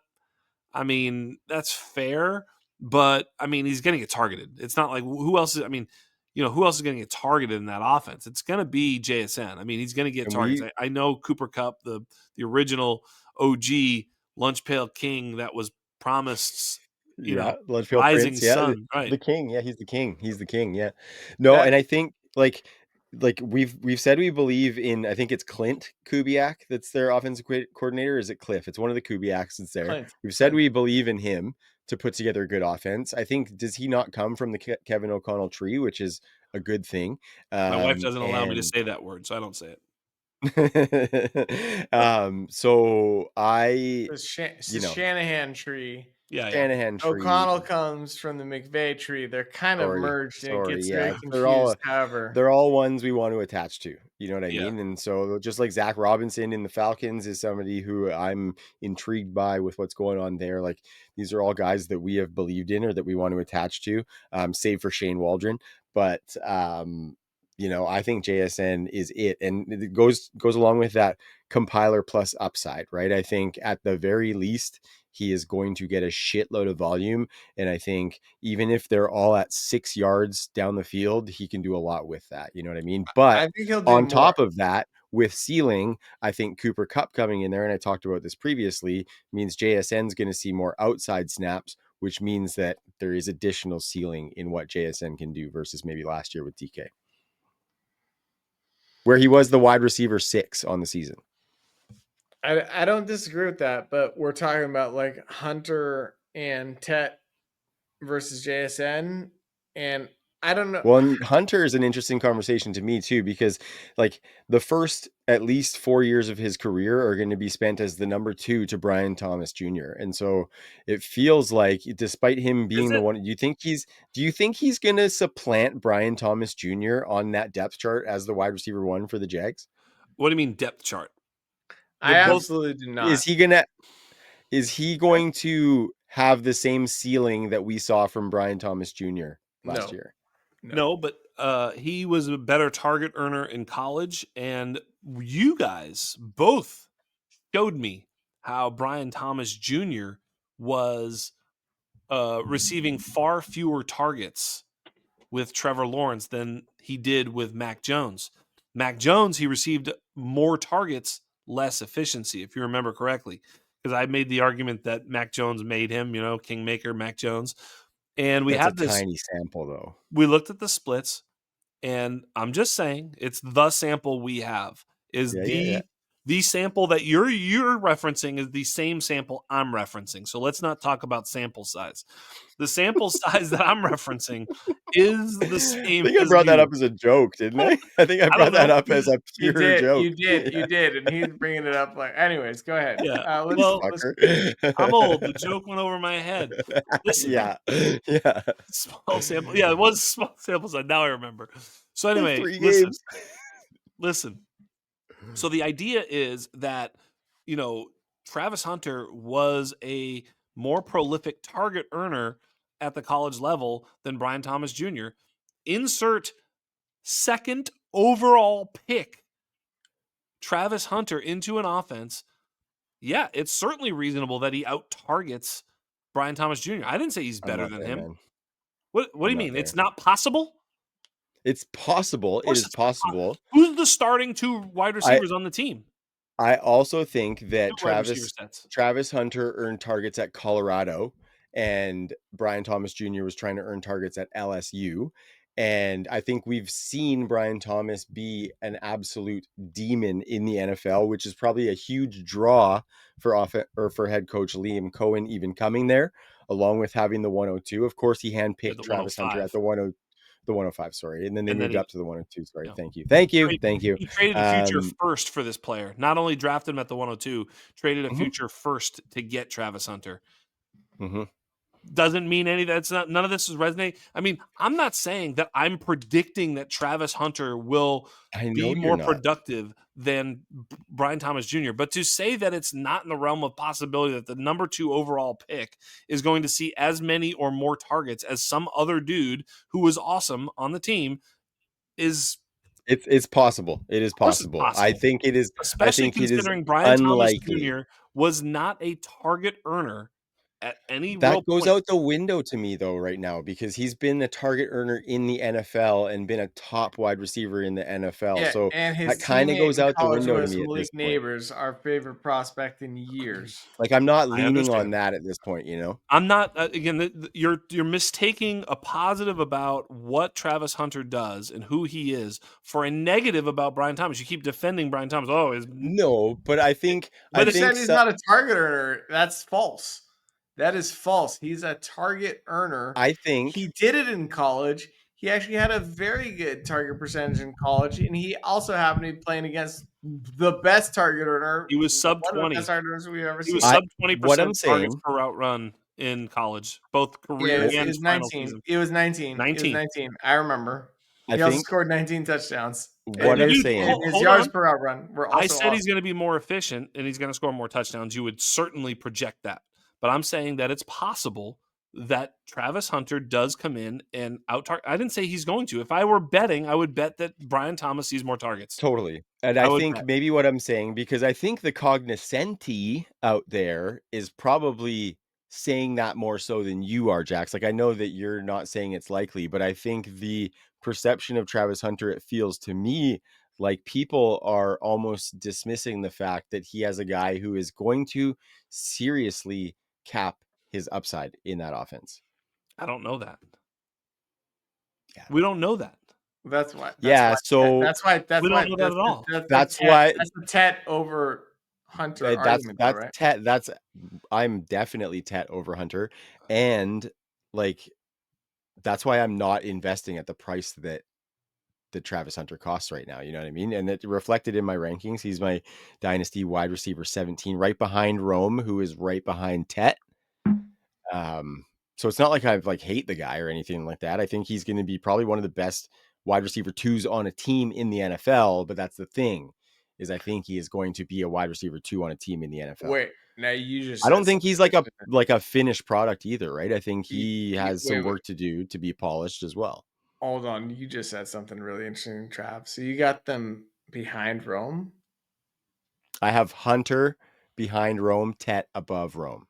I mean, that's fair, but I mean, he's going to get targeted. It's not like who else is, I mean, who else is going to get targeted in that offense? It's going to be JSN. I mean, he's going to get And targets. we I know Cooper Cup, the original OG lunch pail king that was promised, Yeah, Bloodfield rising Prince, yeah, sun. Right. the king, yeah, he's the king, yeah. No, That and I think, like we've said we believe in, I think it's Clint Kubiak that's their offensive coordinator, or is it Cliff? It's one of the Kubiaks that's there. We've said Clint. we believe in him to put together a good offense. I think, does he not come from the Kevin O'Connell tree, which is a good thing? My wife doesn't allow me to And say that word, so I don't say it. so I, It's you the know, Shanahan tree. Yeah, yeah. Shanahan tree. O'Connell comes from the McVay tree. They're kind of merged and it Sorry, gets very yeah, confused. However, they're all ones we want to attach to. You know what I Yeah. mean? And so, just like Zach Robinson in the Falcons is somebody who I'm intrigued by with what's going on there. Like, these are all guys that we have believed in or that we want to attach to, save for Shane Waldron. But I think JSN is it, and it goes along with that compiler plus upside, right? I think at the very least he is going to get a shitload of volume, and I think even if they're all at 6 yards down the field, he can do a lot with that. You know what I mean? But I think he'll do on more. top of that, with ceiling, I think Cooper Kupp coming in there, and I talked about this previously, means JSN's going to see more outside snaps, which means that there is additional ceiling in what JSN can do versus maybe last year with DK, where he was the wide receiver 6 on the season. I don't disagree with that, but we're talking about like Hunter and Tet versus JSN, and I don't know. Well, and Hunter is an interesting conversation to me too, because like the first at least 4 years of his career are going to be spent as the number 2 to Brian Thomas Jr. And so it feels like, despite him Is being the it? one, do you think he's going to supplant Brian Thomas Jr. on that depth chart as the wide receiver 1 for the Jags? What do you mean depth chart? I They're both absolutely do Is not. he going to have the same ceiling that we saw from Brian Thomas Jr. last No, year? no. No, but he was a better target earner in college, and you guys both showed me how Brian Thomas Jr. was receiving far fewer targets with Trevor Lawrence than he did with Mac Jones. Mac Jones, he received more targets, less efficiency, if you remember correctly, because I made the argument that Mac Jones made him, kingmaker Mac Jones. And we That's a had this, tiny sample though. we looked at the splits, and I'm just saying it's the sample we have is Yeah. the sample that you're referencing is the same sample I'm referencing. So let's not talk about sample size. The sample size that I'm referencing is the I same think I as brought that up you. as a joke, didn't I? I think I I don't brought that know. up as a You pure did, joke. you did, and he's bringing it up. Like, anyways, go ahead. Yeah. You Let's. fucker. I'm old. The joke went over my head. Listen, Yeah. Yeah. small sample. Yeah, it was small sample size. Now I remember. So anyway, 3 games. listen. So the idea is that, Travis Hunter was a more prolific target earner at the college level than Brian Thomas Jr. Insert second overall pick Travis Hunter into an offense yeah, it's certainly reasonable that he out targets Brian Thomas Jr. I didn't say he's I'm better not than there, him. man. What do I'm you not mean? It's there. not possible? It's possible. Of It course is it's not possible. Who's the starting 2 wide I receivers on the team? I also think 2 that wide receiver Travis sets. Travis Hunter earned targets at Colorado, and Brian Thomas Jr. was trying to earn targets at LSU. And I think we've seen Brian Thomas be an absolute demon in the NFL, which is probably a huge draw for head coach Liam Cohen even coming there, along with having the 102. Of course, he Yeah, handpicked the Travis Hunter at 105. the 105, sorry, and then they And then moved he up to the 102. Sorry, you know, thank you, thank you, trade thank you. he traded a future Um, first for this player. Not only drafted him at the 102, traded a mhm, future first to get Travis Hunter. mhm. Doesn't mean any that's not none of this is resonating. I mean, I'm not saying that I'm predicting that Travis Hunter will I know be you're more not. productive than Brian Thomas Jr., but to say that it's not in the realm of possibility that the number 2 overall pick is going to see as many or more targets as some other dude who was awesome on the team is, It's possible. It is of course, it's possible. possible, I especially think it is considering Brian Thomas unlikely. Jr. was not a target earner at any real That goes point. out the window to me though right now because he's been a target earner in the NFL and been a top wide receiver in the NFL. Yeah, So and his that kind of teammate goes in out the college window to was me at Malik this point. Neighbors, our favorite prospect in years. Like I'm not I leaning on understand. that at this point, you know. I'm not again. You're mistaking a positive about what Travis Hunter does and who he is for a negative about Brian Thomas. You keep defending Brian Thomas. Oh, No, but I but You it's said think he's so, not a target earner. That's false. That is false. He's a target earner. I think He did it in college. He actually had a very good target percentage in college, and he also happened to be playing against the best target earner, he was sub one of the best 20. target earners we've ever He was seen. I sub what I'm 20% targets saying, per route run in college, both Yeah, career what it and was final 19. season. It was 19. It was 19. 19. I remember. I He also think scored 19 touchdowns, what and I'm his, Dude, and saying, his hold yards on. per route run were I also said he's awesome. going to be more efficient and he's going to score more touchdowns. You would certainly project that. But I'm saying that it's possible that Travis Hunter does come in and out target. I didn't say he's going to. If I were betting, I would bet that Brian Thomas sees more targets. totally. And I I would think bet. maybe what I'm saying, because I think the cognoscenti out there is probably saying that more so than you are, Jax. Like I know that you're not saying it's likely, but I think the perception of Travis Hunter, it feels to me like people are almost dismissing the fact that he has a guy who is going to seriously cap his upside in that offense. I don't know that. Yeah. We don't know that. That's why. That's Yeah. why. So That's why. That's We don't why. know that at all. That's the that's Tet. why That's the Tet over Hunter that's argument, though, that's right? Tet. I'm definitely Tet over Hunter, and like that's why I'm not investing at the price that the Travis Hunter costs right now. You know what I mean? And it reflected in my rankings. He's my dynasty wide receiver 17, right behind Rome, who is right behind Tet. So it's not like I like hate the guy or anything like that. I think he's going to be probably one of the best wide receiver 2s on a team in the NFL. But that's the thing, is I think he is going to be a wide receiver 2 on a team in the NFL. Wait. Now you just I said don't think something. he's like a finished product either, right? I think he has Wait. some work to do to be polished as well. Hold on. You just said something really interesting, Trav. So you got them behind Rome. I have Hunter behind Rome, Tet above Rome.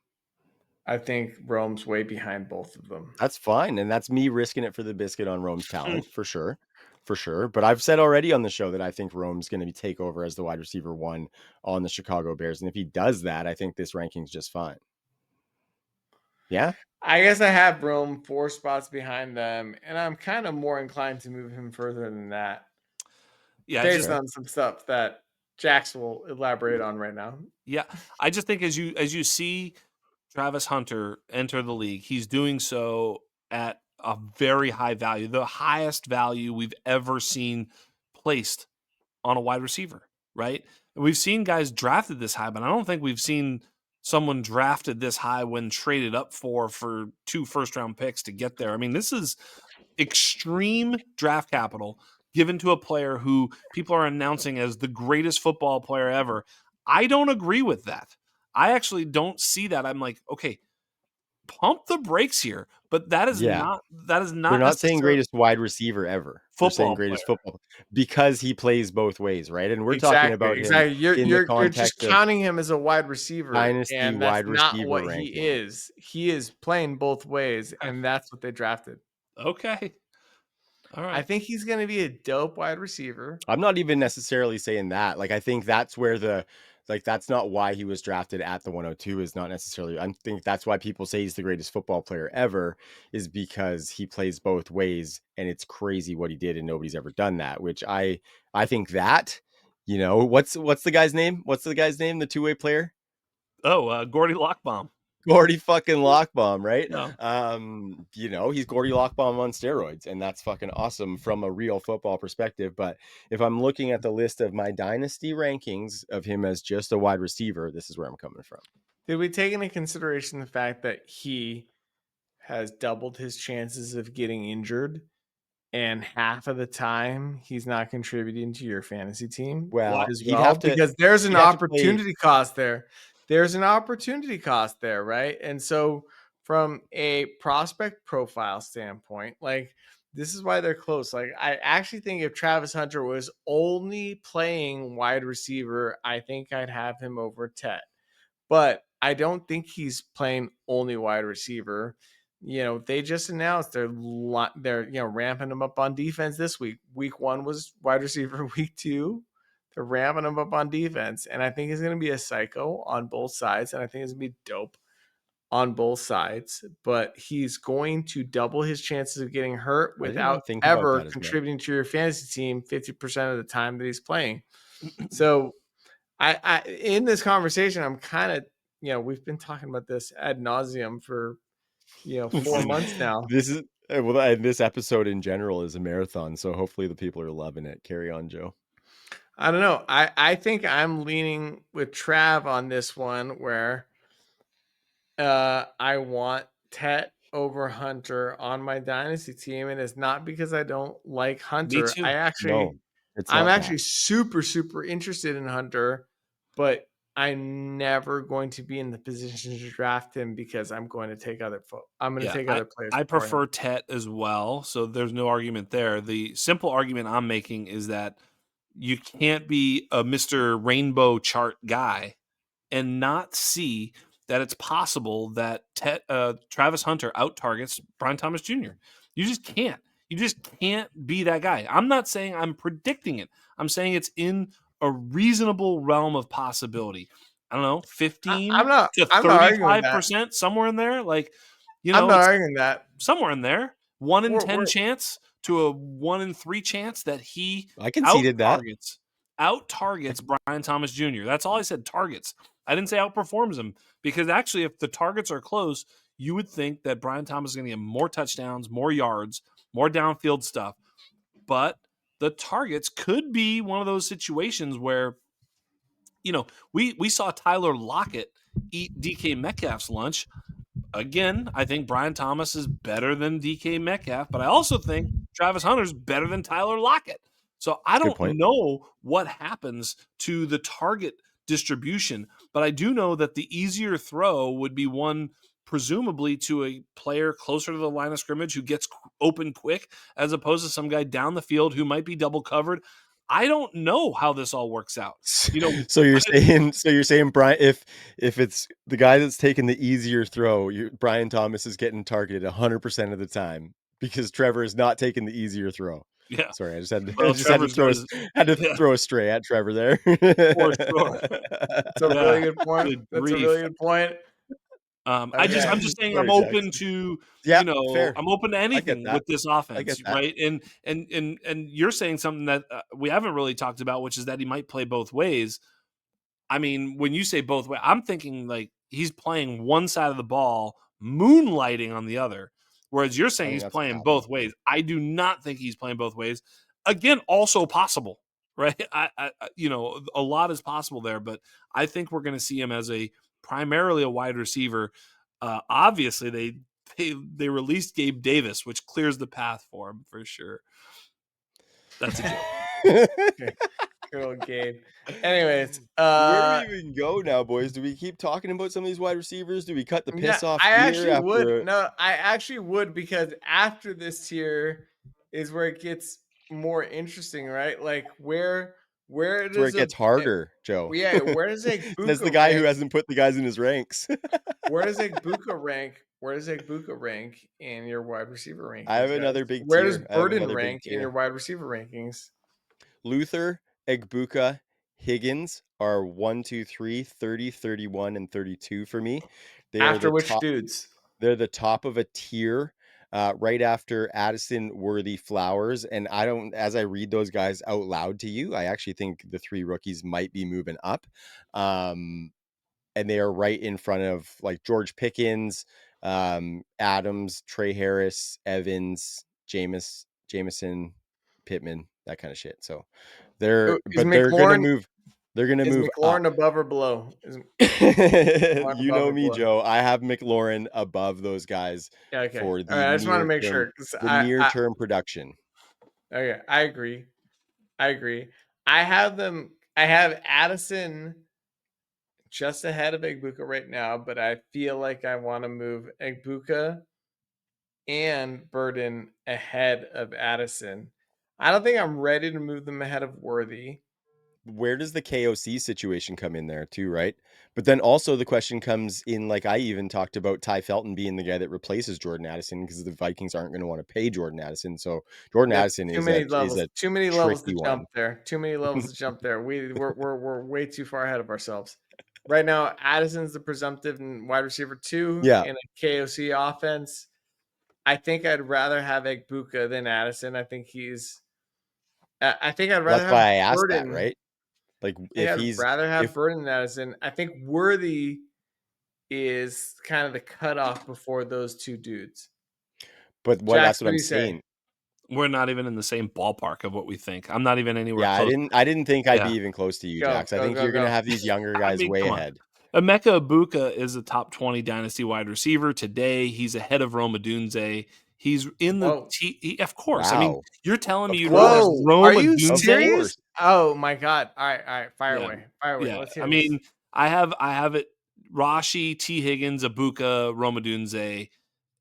I think Rome's way behind both of them. That's fine. And that's me risking it for the biscuit on Rome's talent for sure. For sure. But I've said already on the show that I think Rome's going to take over as the wide receiver 1 on the Chicago Bears. And if he does that, I think this ranking's just fine. Yeah. I guess I have Rome 4 spots behind them, and I'm kind of more inclined to move him further than that. Yeah, Based on some stuff that Jax will elaborate on right now. yeah. I just think as you see Travis Hunter enter the league, he's doing so at a very high value, the highest value we've ever seen placed on a wide receiver, right? And we've seen guys drafted this high, but I don't think we've seen someone drafted this high when traded up for 2 first-round picks to get there. I mean, this is extreme draft capital given to a player who people are announcing as the greatest football player ever. I don't agree with that. I actually don't see that. I'm like, okay, pump the brakes here, but that is Yeah. not They're not saying necessarily greatest wide receiver ever. They're saying football greatest player. football because he plays both ways, right? And we're talking Exactly, about him exactly. in the You're just context of counting him as a wide receiver, dynasty and that's wide not receiver what he ranking. is. He is playing both ways, and that's what they drafted. Okay. All I right. think he's going to be a dope wide receiver. I'm not even necessarily saying that. Like, I think that's where that's not why he was drafted at the 102 is not necessarily. I think that's why people say he's the greatest football player ever is because he plays both ways and it's crazy what he did and nobody's ever done that, which I think that, what's the guy's name? What's the guy's name? The two-way player? Oh, Gordy Lockbaum. Gordy fucking Lockbaum, right? Yeah. He's Gordy Lockbaum on steroids, and that's fucking awesome from a real football perspective. But if I'm looking at the list of my dynasty rankings of him as just a wide receiver, this is where I'm coming from. Did we take into consideration the fact that he has doubled his chances of getting injured, and half of the time he's not contributing to your fantasy team Well, as he'd well? have to Because there's an he'd have to play. opportunity cost there. There's an opportunity cost there, right? And so from a prospect profile standpoint, like this is why they're close. Like I actually think if Travis Hunter was only playing wide receiver, I think I'd have him over Tet. But I don't think he's playing only wide receiver. They just announced they're ramping him up on defense this week. Week 1 was wide receiver. Week 2, they're ramping him up on defense, and I think he's going to be a psycho on both sides, and I think it's going to be dope on both sides. But he's going to double his chances of getting hurt I didn't even without think about ever that as much. contributing to your fantasy team 50% of the time that he's playing. So I in this conversation, I'm kind of, we've been talking about this ad nauseum for 4 months now. This is and this episode in general is a marathon, so hopefully the people are loving it. Carry on, Joe. I don't know. I think I'm leaning with Trav on this one where I want Tet over Hunter on my dynasty team, and it's not because I don't like Hunter. too. No, it's I'm not actually that. super, super interested in Hunter, but I'm never going to be in the position to draft him because I'm going to take other other players. I before him. prefer Tet as well, so there's no argument there. The simple argument I'm making is that you can't be a Mr. Rainbow Chart guy and not see that it's possible that Travis Hunter out targets Brian Thomas Jr. You just can't. You just can't be that guy. I'm not saying I'm predicting it. I'm saying it's in a reasonable realm of possibility. I don't know, 15 I'm not to arguing with that. 35%, somewhere in there. Like, I'm not it's arguing that. somewhere in there. 1 in 10 We're- chance to a 1 in 3 chance that he I conceded that. out targets Brian Thomas Jr. That's all I said, targets. I didn't say outperforms him, because actually if the targets are close, you would think that Brian Thomas is going to get more touchdowns, more yards, more downfield stuff. But the targets could be one of those situations where, we saw Tyler Lockett eat DK Metcalf's lunch. Again, I think Brian Thomas is better than DK Metcalf, but I also think Travis Hunter's better than Tyler Lockett. So I don't know what happens to the target distribution, but I do know that the easier throw would be one presumably to a player closer to the line of scrimmage who gets open quick, as opposed to some guy down the field who might be double covered. I don't know how this all works out. So you're saying Brian, if it's the guy that's taking the easier throw, Brian Thomas is getting targeted 100% of the time because Trevor is not taking the easier throw. Yeah. Sorry, I just had Well, to throw a stray at Trevor there. For sure. That's a really good point. Good That's a grief. really good point. I'm Okay. just saying, Sorry, I'm open Jaxson. to, Yeah, fair. I'm open to anything that. with this I offense, get that. right? And you're saying something that we haven't really talked about, which is that he might play both ways. I mean, when you say both ways, I'm thinking like he's playing one side of the ball, moonlighting on the other. Whereas you're saying he's playing both ways. I do not think he's playing both ways. Again, also possible, right? A lot is possible there, but I think we're going to see him as primarily a wide receiver. Obviously, they released Gabe Davis, which clears the path for him for sure. That's a joke. Okay. Good old Gabe. Anyways, Where do we even go now, boys? Do we keep talking about some of these wide receivers? Do we cut the piss off I here actually would. after? No, I actually would, because after this tier is where it gets more interesting, right? Like where It's where does it gets harder, Joe. where does Says the Egbuka guy who rank? hasn't put the guys in his ranks. Where does Egbuka rank? Where does Egbuka rank in your wide receiver I have rankings, another guys? big Where does tier. I have Burden another big rank in tier. your wide receiver rankings? Luther, Egbuka, Higgins are 1, 2, 3, 30, 31, and 32 for me. They are After the which top. dudes? They're the top of a tier, right after Addison, Worthy, Flowers. And I don't, as I read those guys out loud to you, I actually think the 3 rookies might be moving up. And they are right in front of like George Pickens, Adams, Trey Harris, Evans, Jameson, Pittman, that kind of shit. So Is they're gonna McLaurin move. They're gonna is move up. McLaurin above or below? Is McLaurin You above know or me, below? Joe. I have McLaurin above those guys Yeah, okay. for All right. I just want to make sure, because the near term production. okay, I agree. I have them. I have Addison just ahead of Egbuka right now, but I feel like I want to move Egbuka and Burden ahead of Addison. I don't think I'm ready to move them ahead of Worthy. Where does the KOC situation come in there too, right? But then also the question comes in, like I even talked about Ty Felton being the guy that replaces Jordan Addison, because the Vikings aren't going to want to pay Jordan Addison. So Jordan Yep, Addison too is many a levels. Too many levels to tricky one. jump there. Too many levels to jump there. We're way too far ahead of ourselves. Right now, Addison's the presumptive and wide receiver 2 Yeah. in a KOC offense. I think I'd rather have Egbuka than Addison. I think I'd rather That's why have I asked that, Burden. right? Like I think I'd rather have if Burden than Addison. I think Worthy is kind of the cutoff before those two dudes. but what Jax, that's what what do I'm you say? saying. We're not even in the same ballpark of what we think. I'm not even anywhere Yeah, close. I didn't think I'd be Yeah. even close to you, Go, Jax. I go, think go, you're gonna go. have these younger I guys mean, way come on. ahead. Emeka Egbuka is a top 20 dynasty wide receiver today. He's ahead of Rome Odunze. He's in the Whoa. Of course. I mean, Wow. you're telling me Of you'd rather have Whoa. Are Rome you Of Odunze? serious? course. Oh my God. All right. Fire Yeah. away. Fire away. Yeah. Let's hear I this. mean, I have it Rashi, T. Higgins, Egbuka, Rome Odunze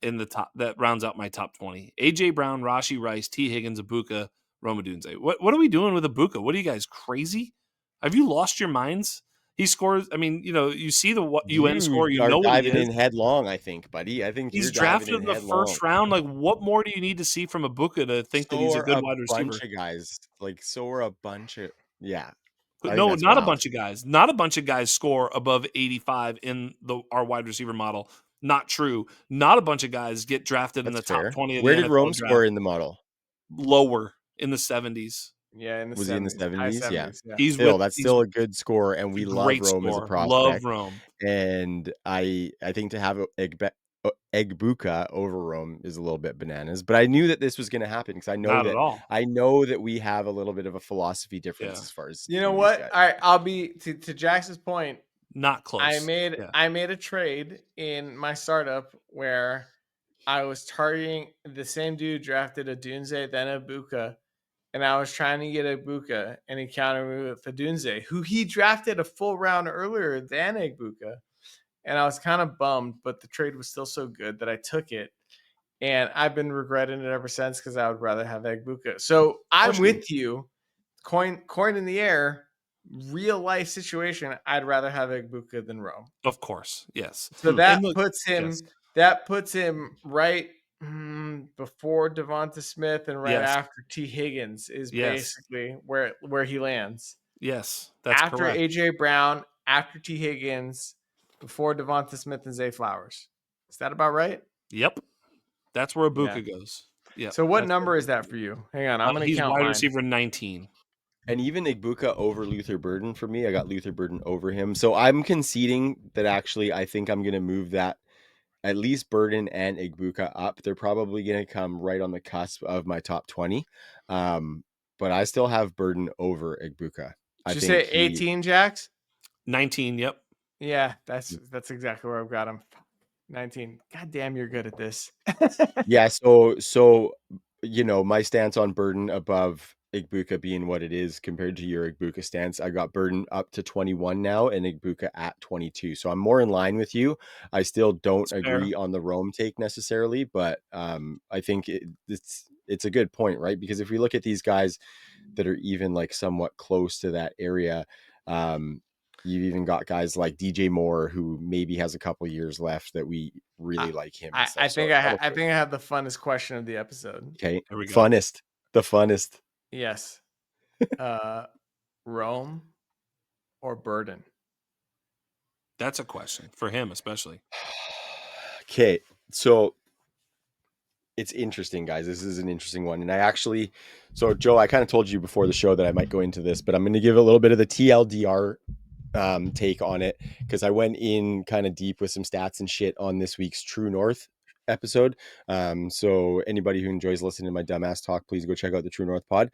in the top. That rounds out my top 20. AJ Brown, Rashi Rice, T. Higgins, Egbuka, Rome Odunze. What are we doing with Egbuka? What are you guys, crazy? Have you lost your minds? He scores. I mean, you see the UN You score. You are know what he diving is. in headlong, I think, buddy. I think He's you're diving drafted in in the headlong. first round. Like, what more do you need to see from Egbuka to think that So he's a are good a wide receiver? bunch of guys. Like, so are a bunch of yeah. I But think no, that's not a wild. bunch of guys. Not a bunch of guys score above 85 in our wide receiver model. Not true. Not a bunch of guys get drafted in That's the top fair. 20 of the Where did NFL Rome score draft. in the model? Lower in the 70s. Yeah, in the Was he in the 70s, high 70s? Yeah. 70s. Yeah. He's That's he's still a good score, and we a love great Rome as a score. Love prospect. Rome. And I think to have Egbuka over Rome is a little bit bananas. But I knew that this was going to happen, because Not at all. I know that we have a little bit of a philosophy difference Yeah. as far as You some know of these what? guys. All right, I'll be to Jax's point. Not close. Yeah. I made a trade in my startup where I was targeting the same dude drafted Odunze, then Egbuka, and I was trying to get Egbuka, and he countered me with Odunze, who he drafted a full round earlier than Egbuka, and I was kind of bummed, but the trade was still so good that I took it, and I've been regretting it ever since, because I would rather have Egbuka. So I'm with you, coin in the air. Real life situation, I'd rather have Egbuka than Rome. Of course. Yes. So And puts him yes. right before Devonta Smith and right Yes. after T. Higgins is Yes. basically where he lands. Yes. That's After correct. AJ Brown, after T. Higgins, before Devonta Smith and Zay Flowers. Is that about right? Yep. That's where Yeah. Egbuka goes. Yeah. So what number is that for you? Hang on, I'm gonna He's count wide mine. receiver 19. And even Egbuka over Luther Burden for me. I got Luther Burden over him. So I'm conceding that actually I think I'm going to move that at least Burden and Egbuka up. They're probably going to come right on the cusp of my top 20. But I still have Burden over Egbuka. Did you say 18, Jax? 19, yep. Yeah, that's exactly where I've got him. 19. God damn, you're good at this. Yeah, so my stance on Burden above Egbuka being what it is compared to your Egbuka stance. I got Burden up to 21 now and Egbuka at 22. So I'm more in line with you. I still don't That's fair. agree on the Rome take necessarily, but I think it's a good point, right? Because if we look at these guys that are even like somewhat close to that area, you've even got guys like DJ Moore who maybe has a couple years left that we really like him and stuff. I think So I think I have the funnest question of the episode. okay, There we go. funnest, the funnest. Yes. Rome or Burden? That's a question for him, especially. Okay, so it's interesting, guys. This is an interesting one. And so Joe, I kind of told you before the show that I might go into this, but I'm going to give a little bit of the TLDR take on it because I went in kind of deep with some stats and shit on this week's True North episode. So anybody who enjoys listening to my dumbass talk, please go check out the True North pod.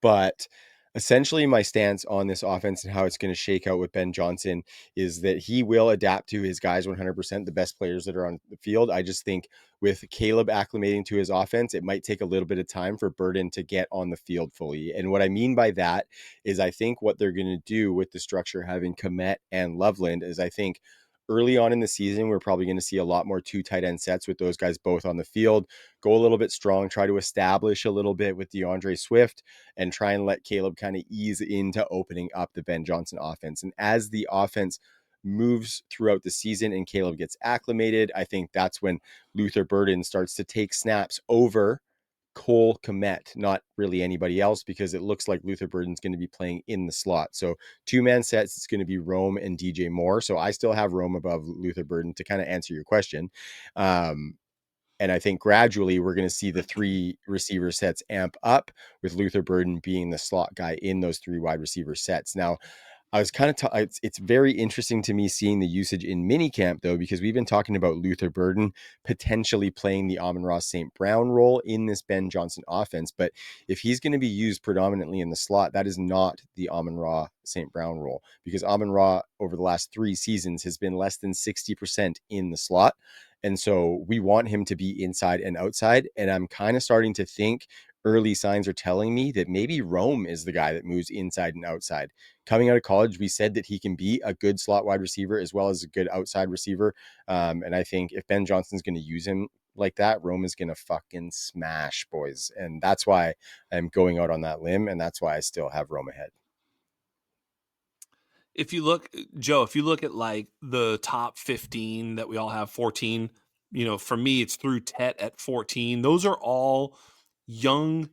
But essentially my stance on this offense and how it's going to shake out with Ben Johnson is that he will adapt to his guys 100%, the best players that are on the field. I just think with Caleb acclimating to his offense, it might take a little bit of time for Burden to get on the field fully. And what I mean by that is I think what they're going to do with the structure having Komet and Loveland is I think early on in the season, we're probably going to see a lot more 2 tight end sets with those guys both on the field, go a little bit strong, try to establish a little bit with DeAndre Swift and try and let Caleb kind of ease into opening up the Ben Johnson offense. And as the offense moves throughout the season and Caleb gets acclimated, I think that's when Luther Burden starts to take snaps over Cole Komet, not really anybody else, because it looks like Luther Burden's going to be playing in the slot. So 2-man sets, it's going to be Rome and DJ Moore. So I still have Rome above Luther Burden to kind of answer your question. And I think gradually we're going to see the 3 receiver sets amp up with Luther Burden being the slot guy in those 3 wide receiver sets. Now, I was kind of, it's very interesting to me seeing the usage in minicamp though, because we've been talking about Luther Burden potentially playing the Amon-Ra St. Brown role in this Ben Johnson offense. But if he's going to be used predominantly in the slot, that is not the Amon-Ra St. Brown role, because Amon-Ra over the last 3 seasons has been less than 60% in the slot. And so we want him to be inside and outside. And I'm kind of starting to think early signs are telling me that maybe Rome is the guy that moves inside and outside. Coming out of college, we said that he can be a good slot wide receiver as well as a good outside receiver. And I think if Ben Johnson's going to use him like that, Rome is going to fucking smash, boys. And that's why I'm going out on that limb. And that's why I still have Rome ahead. If you look, Joe, if you look at like the top 15 that we all have, 14, for me, it's through Tet at 14. Those are all young,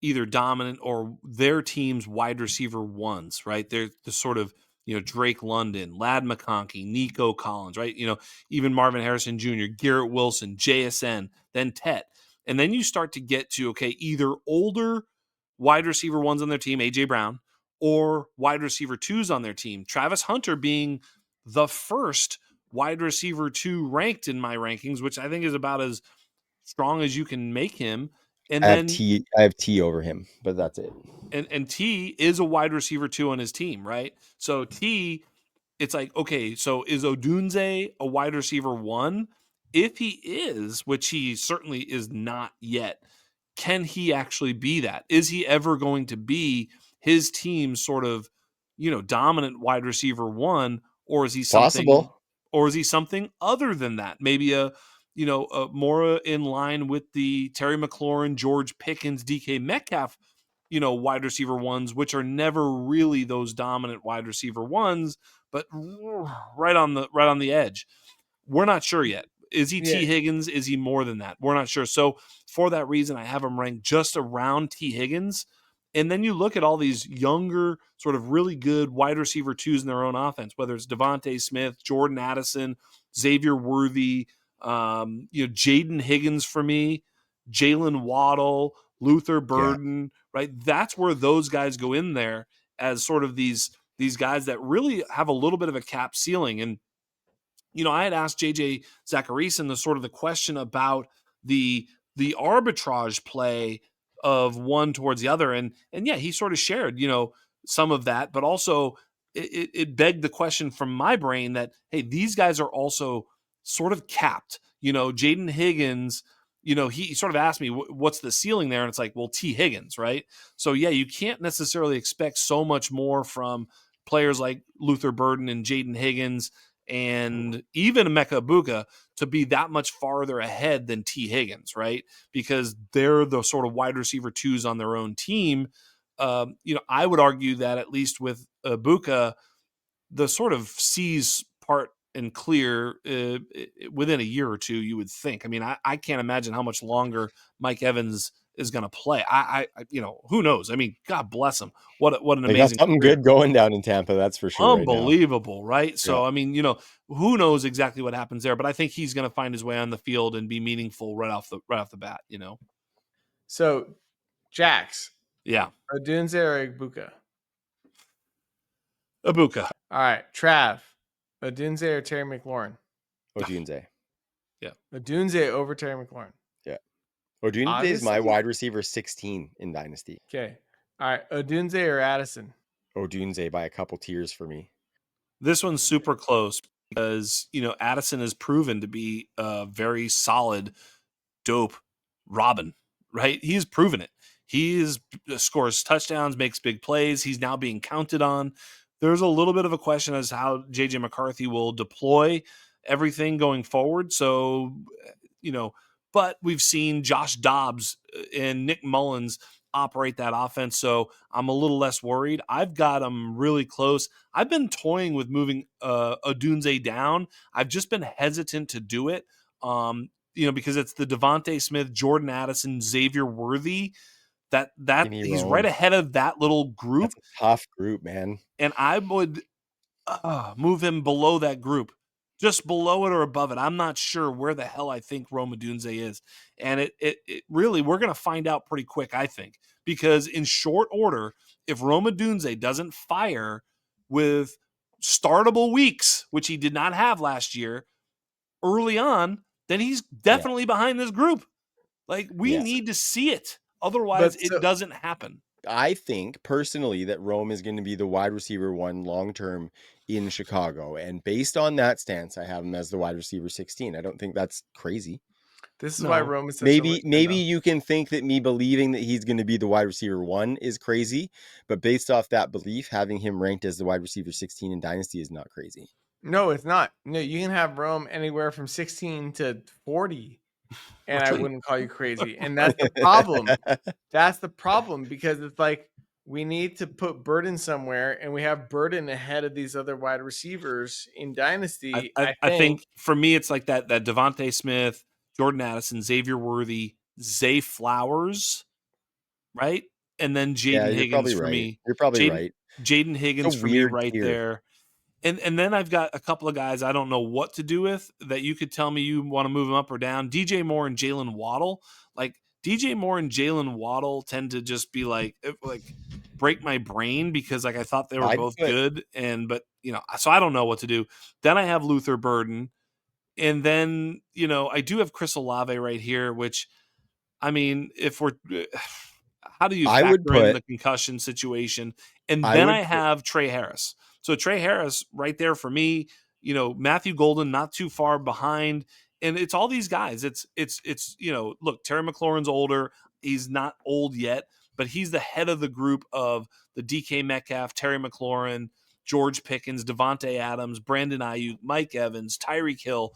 either dominant or their team's wide receiver ones, right? They're the sort of, Drake London, Lad McConkey, Nico Collins, right? Even Marvin Harrison Jr., Garrett Wilson, JSN, then Tet. And then you start to get to, okay, either older wide receiver ones on their team, A.J. Brown, or wide receiver 2s on their team. Travis Hunter being the first wide receiver 2 ranked in my rankings, which I think is about as strong as you can make him. And I have T over him, but that's it. And T is a wide receiver 2 on his team, right? So T, it's like, okay, so is Odunze a wide receiver 1? If he is, which he certainly is not yet, can he actually be that? Is he ever going to be his team's sort of, dominant wide receiver 1, or is he something possible? Or is he something other than that? Maybe a more in line with the Terry McLaurin, George Pickens, DK Metcalf, wide receiver 1s, which are never really those dominant wide receiver 1s, but right on the edge. We're not sure yet. Is he T. Higgins? Is he more than that? We're not sure. So for that reason, I have him ranked just around T. Higgins. And then you look at all these younger, sort of really good wide receiver 2s in their own offense, whether it's Devontae Smith, Jordan Addison, Xavier Worthy, Jaden Higgins for me, Jalen Waddle, Luther Burden, right? That's where those guys go in there as sort of these guys that really have a little bit of a cap ceiling. And I had asked JJ Zachariason the question about the arbitrage play of one towards the other. And yeah, he sort of shared, some of that, but also it begged the question from my brain that, hey, these guys are also sort of capped. Jaden Higgins, he sort of asked me what's the ceiling there, and it's like, well, T. Higgins, right? So yeah, you can't necessarily expect so much more from players like Luther Burden and Jaden Higgins and even Emeka Egbuka to be that much farther ahead than T. Higgins, right? Because they're the sort of wide receiver twos on their own team. I would argue that at least with Egbuka, the sort of C's part and clear within a year or two, you would think. I mean, I can't imagine how much longer Mike Evans is going to play. Who knows? I mean, God bless him. What an They got amazing something career. good going down in Tampa, that's for sure. Unbelievable, right? So, Yeah. I mean, who knows exactly what happens there, but I think he's going to find his way on the field and be meaningful right off the bat. So, Jax, Yeah, Odunze or Egbuka? Egbuka. All right, Trav, Odunze or Terry McLaurin? Odunze. Yeah, Odunze over Terry McLaurin. Yeah. Odunze is my wide receiver 16 in Dynasty. Okay. All right, Odunze or Addison? Odunze by a couple tiers for me. This one's super close because, Addison has proven to be a very solid, dope Robin, right? He's proven it. He scores touchdowns, makes big plays. He's now being counted on. There's a little bit of a question as to how JJ McCarthy will deploy everything going forward. So, but we've seen Josh Dobbs and Nick Mullins operate that offense. So I'm a little less worried. I've got them really close. I've been toying with moving Odunze down. I've just been hesitant to do it. Because it's the Devontae Smith, Jordan Addison, Xavier Worthy. That he's right ahead of that little group. That's a tough group, man. And I would move him below that group, just below it or above it. I'm not sure where the hell I think Rome Odunze is. And it really, we're going to find out pretty quick, I think, because in short order, if Rome Odunze doesn't fire with startable weeks, which he did not have last year, early on, then he's definitely behind this group. Like, we need to see it. Otherwise, it doesn't happen. I think personally that Rome is going to be the wide receiver one long-term in Chicago. And based on that stance, I have him as the wide receiver 16. I don't think that's crazy. This is why Rome is such maybe you can think that me believing that he's going to be the wide receiver one is crazy, but based off that belief, having him ranked as the wide receiver 16 in Dynasty is not crazy. No, it's not. No, you can have Rome anywhere from 16 to 40, and I wouldn't call you crazy. And that's the problem. That's the problem, because it's like we need to put Burden somewhere, and we have Burden ahead of these other wide receivers in Dynasty. I think for me, it's like that Devontae Smith, Jordan Addison, Xavier Worthy, Zay Flowers, right? And then Jaden Higgins for me. You're probably right. Jaden Higgins for me right there. And then I've got a couple of guys I don't know what to do with that you could tell me you want to move them up or down. DJ Moore and Jalen Waddle. Like, DJ Moore and Jalen Waddle tend to just be like break my brain because I thought they were both good. So I don't know what to do. Then I have Luther Burden. And then, I do have Chris Olave right here, which, I mean, how do you factor in the concussion situation? And then I have Trey Harris. So Trey Harris right there for me, Matthew Golden not too far behind. And it's all these guys. It's look, Terry McLaurin's older. He's not old yet, but he's the head of the group of the DK Metcalf, Terry McLaurin, George Pickens, Devontae Adams, Brandon Ayuk, Mike Evans, Tyreek Hill.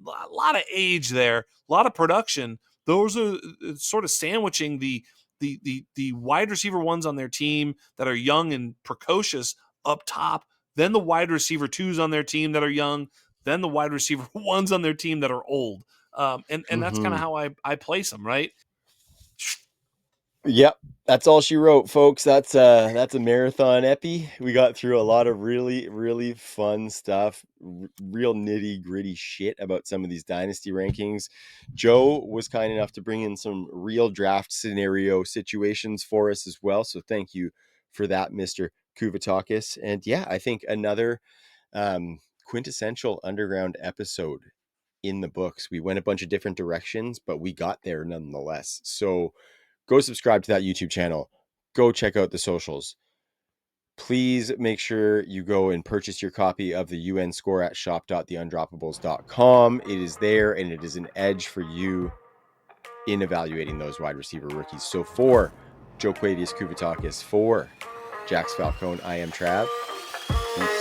A lot of age there, a lot of production. Those are sort of sandwiching the wide receiver ones on their team that are young and precocious up top, then the wide receiver twos on their team that are young, then the wide receiver ones on their team that are old. And that's kind of how I place them, right? Yep, that's all she wrote, folks. That's a marathon epi. We got through a lot of really, really fun stuff, real nitty gritty shit about some of these dynasty rankings. Joe was kind enough to bring in some real draft scenario situations for us as well. So thank you for that, Mr. Kuvatakis. And yeah, I think another quintessential underground episode in the books. We went a bunch of different directions, but we got there nonetheless. So go subscribe to that YouTube channel. Go check out the socials. Please make sure you go and purchase your copy of the UN score at shop.theundroppables.com. It is there, and it is an edge for you in evaluating those wide receiver rookies. So for Joe Quavius Kuvatakis, for Jax Falcone, I am Trav. Peace.